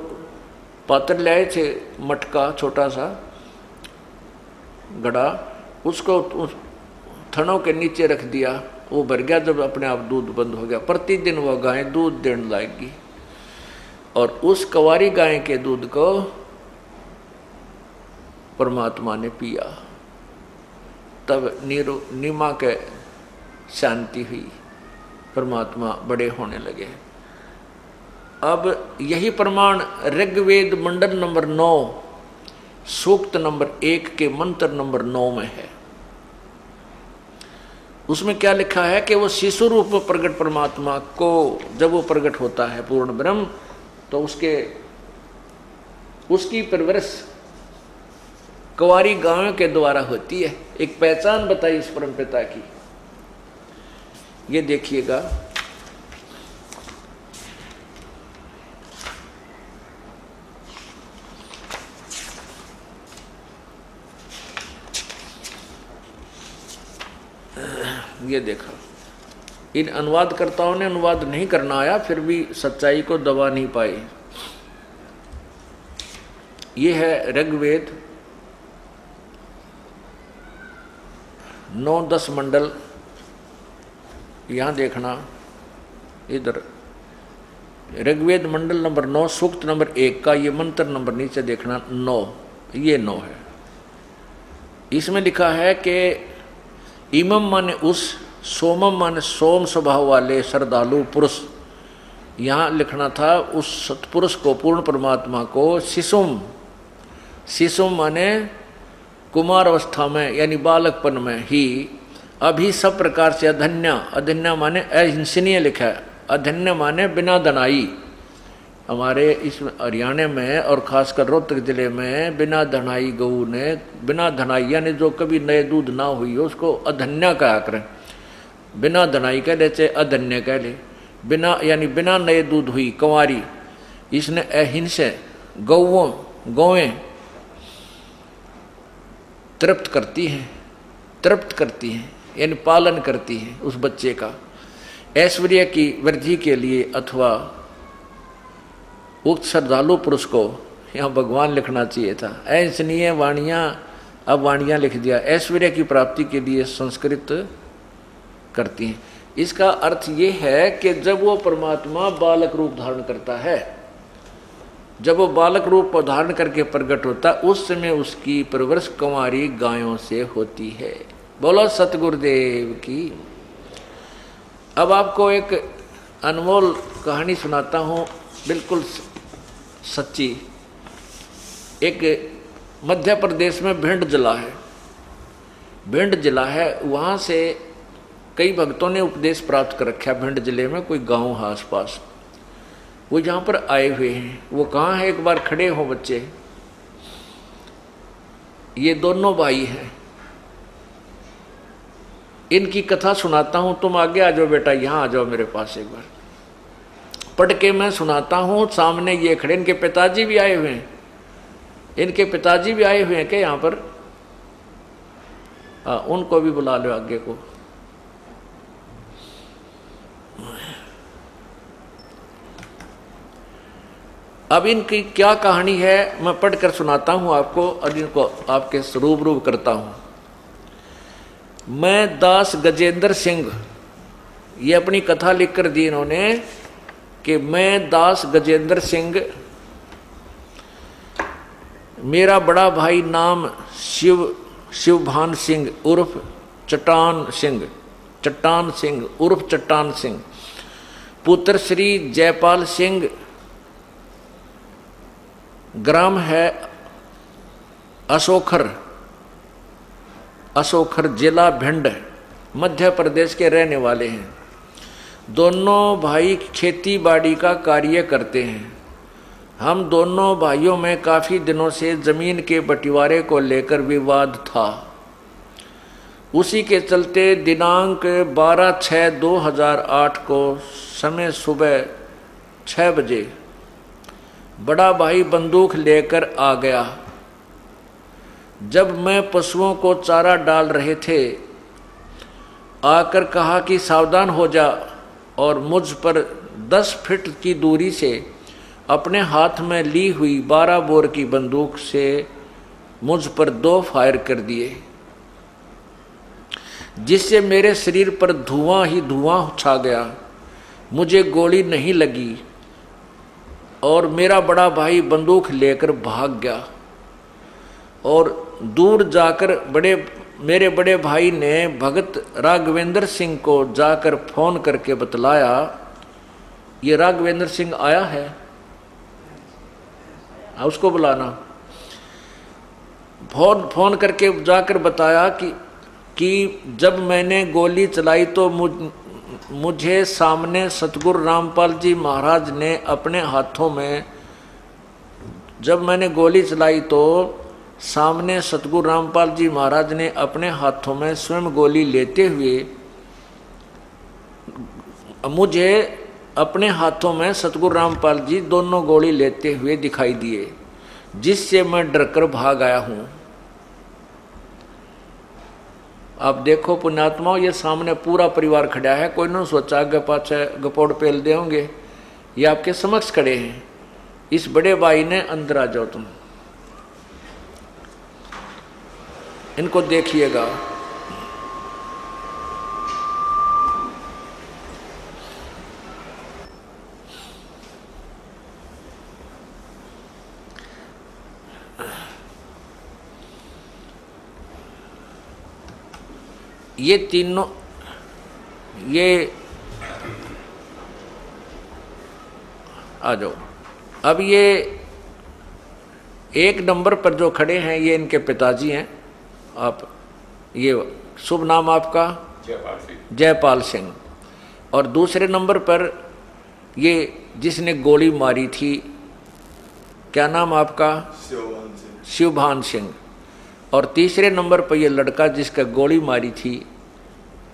पात्र लाए थे, मटका छोटा सा घड़ा, उसको उस थनों के नीचे रख दिया, वो भर गया। जब अपने आप दूध बंद हो गया, प्रतिदिन वह गाय दूध देने लाएगी। और उस कुंवारी गाय के दूध को परमात्मा ने पिया। तब नीमा के शांति हुई, परमात्मा बड़े होने लगे। अब यही प्रमाण ऋग्वेद मंडल नंबर 9 सूक्त नंबर 1 के मंत्र नंबर 9 में है। उसमें क्या लिखा है कि वो शिशु रूप में प्रकट परमात्मा को जब वो प्रकट होता है पूर्ण ब्रह्म, तो उसकी परवरिश कुंवारी गायों के द्वारा होती है। एक पहचान बताई इस परम पिता की, ये देखिएगा। ये देखा, इन अनुवादकर्ताओं ने अनुवाद नहीं करना आया, फिर भी सच्चाई को दबा नहीं पाए। ये है ऋग्वेद 9-10 मंडल। यहाँ देखना, इधर ऋग्वेद मंडल नंबर 9 सूक्त नंबर 1 का ये मंत्र नंबर नीचे देखना 9, ये 9 है। इसमें लिखा है कि इमम माने उस, सोमम माने सोम स्वभाव वाले श्रद्धालु पुरुष। यहाँ लिखना था उस सत्पुरुष को, पूर्ण परमात्मा को। शिशुम, शिशुम माने कुमार अवस्था में, यानी बालकपन में ही। अभी सब प्रकार से अधन्या, अधन्या माने अहिंसनीय लिखा है, अधन्य माने बिना धनाई। हमारे इस हरियाणा में और खासकर रोहतक जिले में बिना धनाई गऊ ने, बिना धनाई यानी जो कभी नए दूध ना हुई हो उसको अधन्या कहा करें। बिना धनाई कह ले चाहे अधन्य कह ले, बिना यानी बिना नए दूध हुई कुंवारी। इसने अहिंस गौएं तृप्त करती हैं यानी पालन करती हैं उस बच्चे का, ऐश्वर्य की वृद्धि के लिए। अथवा उक्त श्रद्धालु पुरुष को यहाँ भगवान लिखना चाहिए था, ऐसनीय वाणियाँ, अब वाणियाँ लिख दिया, ऐश्वर्य की प्राप्ति के लिए संस्कृत करती हैं। इसका अर्थ ये है कि जब वो परमात्मा बालक रूप धारण करता है, जब वो बालक रूप धारण करके प्रकट होता, उस समय उसकी परवरिश कुंवारी गायों से होती है। बोलो सतगुरुदेव की। अब आपको एक अनमोल कहानी सुनाता हूँ, बिल्कुल सच्ची। एक मध्य प्रदेश में भिंड जिला है, भिंड जिला है, वहाँ से कई भक्तों ने उपदेश प्राप्त कर रखा। भिंड जिले में कोई गांव है आसपास, वो यहाँ पर आए हुए हैं। वो कहाँ है, एक बार खड़े हो बच्चे। ये दोनों भाई हैं, इनकी कथा सुनाता हूँ। तुम आगे आ जाओ बेटा, यहाँ आ जाओ मेरे पास एक बार, पढ़ के मैं सुनाता हूँ। सामने ये खड़े, इनके पिताजी भी आए हुए हैं। इनके पिताजी भी आए हुए हैं क्या यहाँ पर? उनको भी बुला लो आगे को। अब इनकी क्या कहानी है मैं पढ़कर सुनाता हूं आपको और इनको आपके रूबरू करता हूं। मैं दास गजेंद्र सिंह, ये अपनी कथा लिखकर दी इन्होंने कि मैं दास गजेंद्र सिंह, मेरा बड़ा भाई नाम शिवभान सिंह उर्फ चट्टान सिंह उर्फ चट्टान सिंह, पुत्र श्री जयपाल सिंह, ग्राम है असोखर जिला भिंड, मध्य प्रदेश के रहने वाले हैं। दोनों भाई खेती बाड़ी का कार्य करते हैं। हम दोनों भाइयों में काफ़ी दिनों से ज़मीन के बंटवारे को लेकर विवाद था। उसी के चलते दिनांक 12/6/2008 को समय सुबह 6 बजे बड़ा भाई बंदूक लेकर आ गया। जब मैं पशुओं को चारा डाल रहे थे, आकर कहा कि सावधान हो जा, और मुझ पर 10 फीट की दूरी से अपने हाथ में ली हुई 12 बोर की बंदूक से मुझ पर 2 फायर कर दिए, जिससे मेरे शरीर पर धुआं ही धुआं छा गया। मुझे गोली नहीं लगी और मेरा बड़ा भाई बंदूक लेकर भाग गया। और दूर जाकर मेरे बड़े भाई ने भगत राघवेंद्र सिंह को जाकर फोन करके बतलाया। ये राघवेंद्र सिंह आया है, उसको बुलाना। फोन करके जाकर बताया कि जब मैंने गोली चलाई तो मुझे सामने सतगुरु रामपाल जी महाराज ने अपने हाथों में, जब मैंने गोली चलाई तो सामने सतगुरु रामपाल जी महाराज ने अपने हाथों में स्वयं गोली लेते हुए मुझे अपने हाथों में सतगुरु रामपाल जी दोनों गोली लेते हुए दिखाई दिए, जिससे मैं डरकर भाग आया हूं। आप देखो पुण्यात्माओं, ये सामने पूरा परिवार खड़ा है, कोई नहीं सोचा आगे पाछे गपोड़ पेल दे होंगे। ये आपके समक्ष खड़े हैं। इस बड़े भाई ने अंदर आ जाओ, तुम इनको देखिएगा। ये तीनों, ये आ जाओ। अब ये 1 नंबर पर जो खड़े हैं ये इनके पिताजी हैं। आप, ये शुभ नाम आपका? जयपाल सिंह। और दूसरे नंबर पर ये जिसने गोली मारी थी, क्या नाम आपका? शिवभान सिंह। और तीसरे नंबर पर ये लड़का जिसका गोली मारी थी,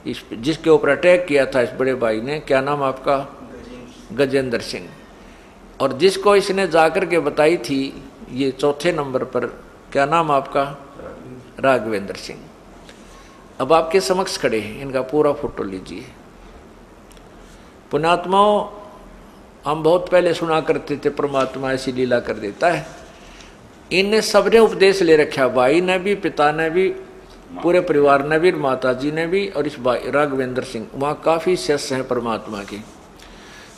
जिसके ऊपर अटैक किया था इस बड़े भाई ने, क्या नाम आपका? गजेंद्र सिंह। और जिसको इसने जाकर के बताई थी, ये चौथे नंबर पर, क्या नाम आपका? राघवेंद्र सिंह। अब आपके समक्ष खड़े हैं, इनका पूरा फोटो लीजिए। पुण्यात्माओं, हम बहुत पहले सुना करते थे परमात्मा ऐसी लीला कर देता है। इनने सबने उपदेश ले रखा, भाई ने भी, पिता ने भी, पूरे परिवार ने भी, माता जी ने भी, और इस भाई राघवेंद्र सिंह। वहाँ काफ़ी शिष्य हैं परमात्मा के।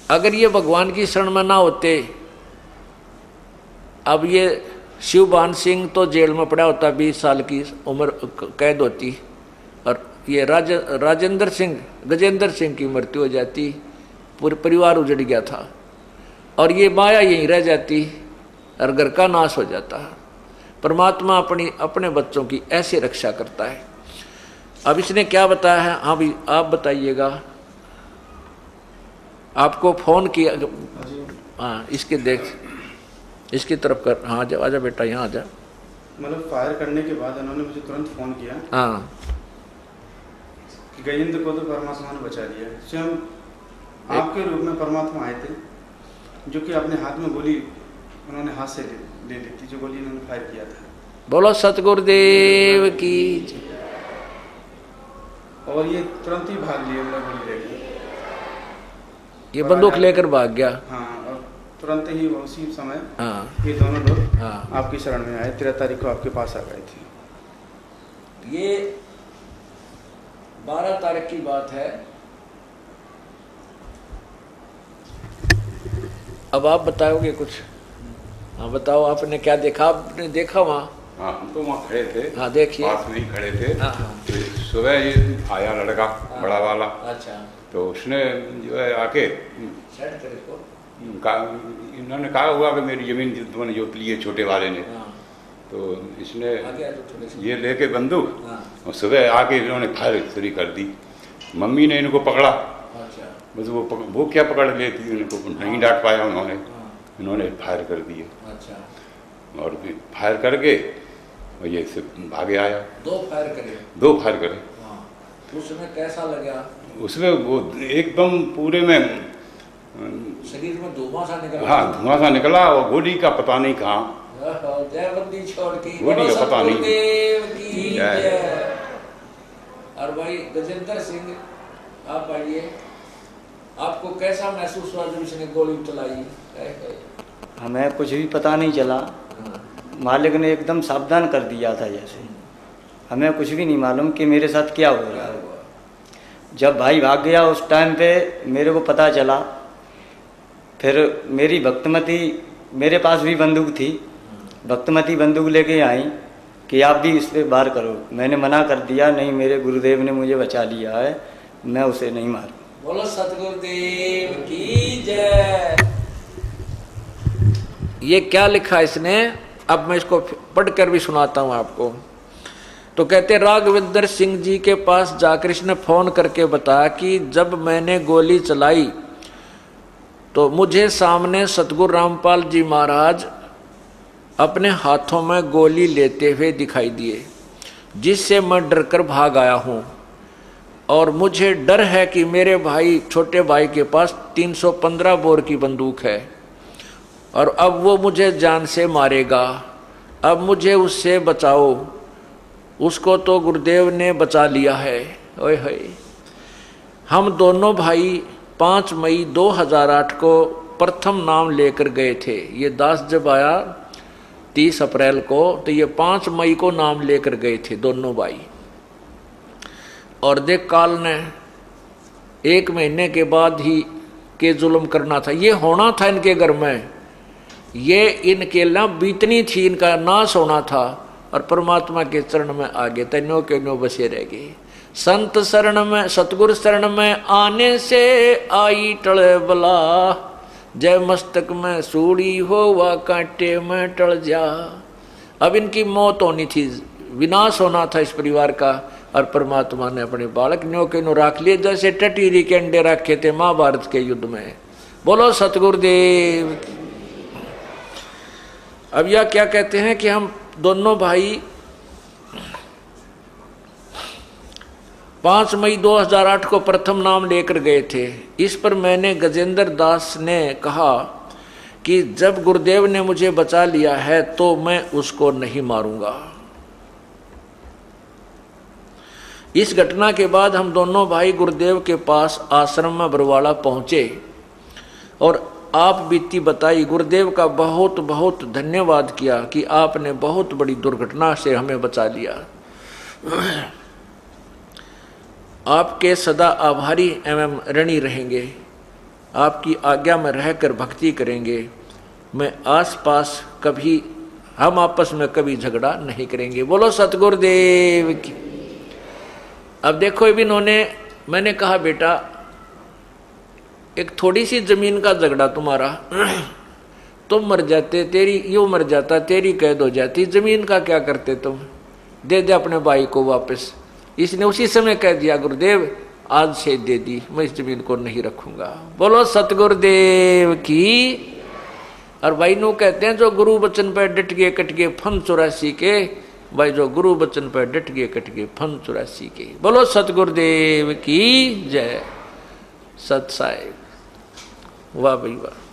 अगर ये भगवान की शरण में ना होते, अब ये शिवभान सिंह तो जेल में पड़ा होता, 20 साल की उम्र कैद होती, और ये गजेंद्र सिंह की मृत्यु हो जाती, पूरे परिवार उजड़ गया था, और ये माया यहीं रह जाती और घर का नाश हो जाता है। परमात्मा अपने बच्चों की ऐसे रक्षा करता है। अब इसने क्या बताया है, हाँ भी आप बताइएगा। आपको फोन किया, हाँ इसके देख, इसकी तरफ कर, हाँ आजा आजा बेटा यहाँ आजा। मतलब फायर करने के बाद उन्होंने मुझे तुरंत फोन किया हाँ कि गजेंद्र को तो परमात्मा ने बचा लिया। स्वयं आपके रूप में परमात्मा आए थे, जो कि अपने हाथ में गोली उन्होंने हाथ से ले ली थी, जो गोली उन्होंने फायर किया था। बोलो सतगुरुदेव की। और ये तुरंत ही भाग लिए, मतलब गोली लेके ये बंदूक लेकर भाग गया। हाँ, और तुरंत ही उसी समय हाँ ये दोनों लोग हाँ आपकी शरण में आए। 13 तारीख को आपके पास आ गए थे। ये 12 तारीख की बात है। अब आप बताओगे कुछ? हाँ बताओ, आपने क्या देखा? आपने देखा वहाँ? हाँ हम तो वहाँ खड़े थे। हाँ देखिए, पास में ही खड़े थे। हाँ हाँ तो सुबह ये आया लड़का, बड़ा वाला। अच्छा, तो उसने जो है आके सेट करे को इन्होंने कहा हुआ कि मेरी जमीन तुमने जोत ली है, छोटे वाले ने। हाँ तो इसने आगे आ जाओ थोड़े से। ये लेके बंदूक हाँ और सुबह आके इन्होंने फायर शुरू कर दी। मम्मी ने इनको पकड़ा, अच्छा बस वो क्या पकड़ लेती, उनको नहीं डांट पाया उन्होंने। हाँ इन्होंने फायर कर दिए अच्छा, और फिर फायर करके और ये से भागे आया। 2 फायर करे। 2 फायर करे। हाँ, उसमें कैसा लगा? उसमें वो एकदम पूरे में शरीर में धुआं सा निकला। हाँ धुआं सा निकला और गोली का पता नहीं कहाँ। जय बंदी छोड़ की, गोली का पता नहीं। सतगुरुदेव की जय। जय। और भाई गजेंद्र सिंह आप आइए, आपको कैसा महसूस हुआ जब इसने गोली चलाई? हमें कुछ भी पता नहीं चला, मालिक ने एकदम सावधान कर दिया था जैसे। हमें कुछ भी नहीं मालूम कि मेरे साथ क्या हो रहा है। जब भाई भाग गया उस टाइम पे मेरे को पता चला। फिर मेरी भक्तमती, मेरे पास भी बंदूक थी, भक्तमती बंदूक लेके आई कि आप भी इस पर वार करो। मैंने मना कर दिया, नहीं मेरे गुरुदेव ने मुझे बचा लिया है, मैं उसे नहीं मारूं। बोलो सतगुरुदेव की जय। ये क्या लिखा इसने, अब मैं इसको पढ़कर भी सुनाता हूं आपको। तो कहते राघवेंद्र सिंह जी के पास जाकर इसने फोन करके बताया कि जब मैंने गोली चलाई तो मुझे सामने सतगुरु रामपाल जी महाराज अपने हाथों में गोली लेते हुए दिखाई दिए, जिससे मैं डरकर भाग आया हूं। और मुझे डर है कि मेरे भाई, छोटे भाई के पास 315 बोर की बंदूक है और अब वो मुझे जान से मारेगा। अब मुझे उससे बचाओ। उसको तो गुरुदेव ने बचा लिया है। ओए होए। हम दोनों भाई 5 मई 2008 को प्रथम नाम लेकर गए थे। ये दास जब आया 30 अप्रैल को, तो ये 5 मई को नाम लेकर गए थे दोनों भाई। और देख काल ने 1 महीने के बाद ही के जुल्म करना था, ये होना था इनके घर में, ये इनके ला बीतनी थी, इनका नाश होना था। और परमात्मा के चरण में आगे तन्यों के न्यों बसे रह गए। संत शरण में, सतगुरु शरण में आने से आई टले बला, जय मस्तक में सूड़ी हो व कांटे में टल जा। अब इनकी मौत होनी थी, विनाश होना था इस परिवार का, और परमात्मा ने अपने बालक न्यों के न्यों रख लिए, जैसे टटीरी के अंडे रखे थे महाभारत के युद्ध में। बोलो सतगुरुदेव। अब यह क्या कहते हैं कि हम दोनों भाई 5 मई 2008 को प्रथम नाम लेकर गए थे। इस पर मैंने गजेंद्र दास ने कहा कि जब गुरुदेव ने मुझे बचा लिया है तो मैं उसको नहीं मारूंगा। इस घटना के बाद हम दोनों भाई गुरुदेव के पास आश्रम में बरवाड़ा पहुंचे और आप बीती बताई। गुरुदेव का बहुत बहुत धन्यवाद किया कि आपने बहुत बड़ी दुर्घटना से हमें बचा लिया। आपके सदा आभारी एवं ऋणी रहेंगे। आपकी आज्ञा में रहकर भक्ति करेंगे। मैं आसपास कभी, हम आपस में कभी झगड़ा नहीं करेंगे। बोलो सतगुरुदेव की। अब देखो भी इन्होंने, मैंने कहा बेटा एक थोड़ी सी जमीन का झगड़ा तुम्हारा, तुम मर जाते, तेरी यूं मर जाता, तेरी कैद हो जाती, जमीन का क्या करते तुम? दे दे अपने भाई को वापस। इसने उसी समय कह दिया गुरुदेव आज से दे दी, मैं इस जमीन को नहीं रखूंगा। बोलो सतगुरुदेव की। और भाई नु कहते हैं जो गुरु वचन पर डट गए कट गए फन 84 के, भाई जो गुरु वचन पर डट गए कट गए फन 84 के। बोलो सतगुरुदेव की जय। सत साहिब वाह भाई वाह।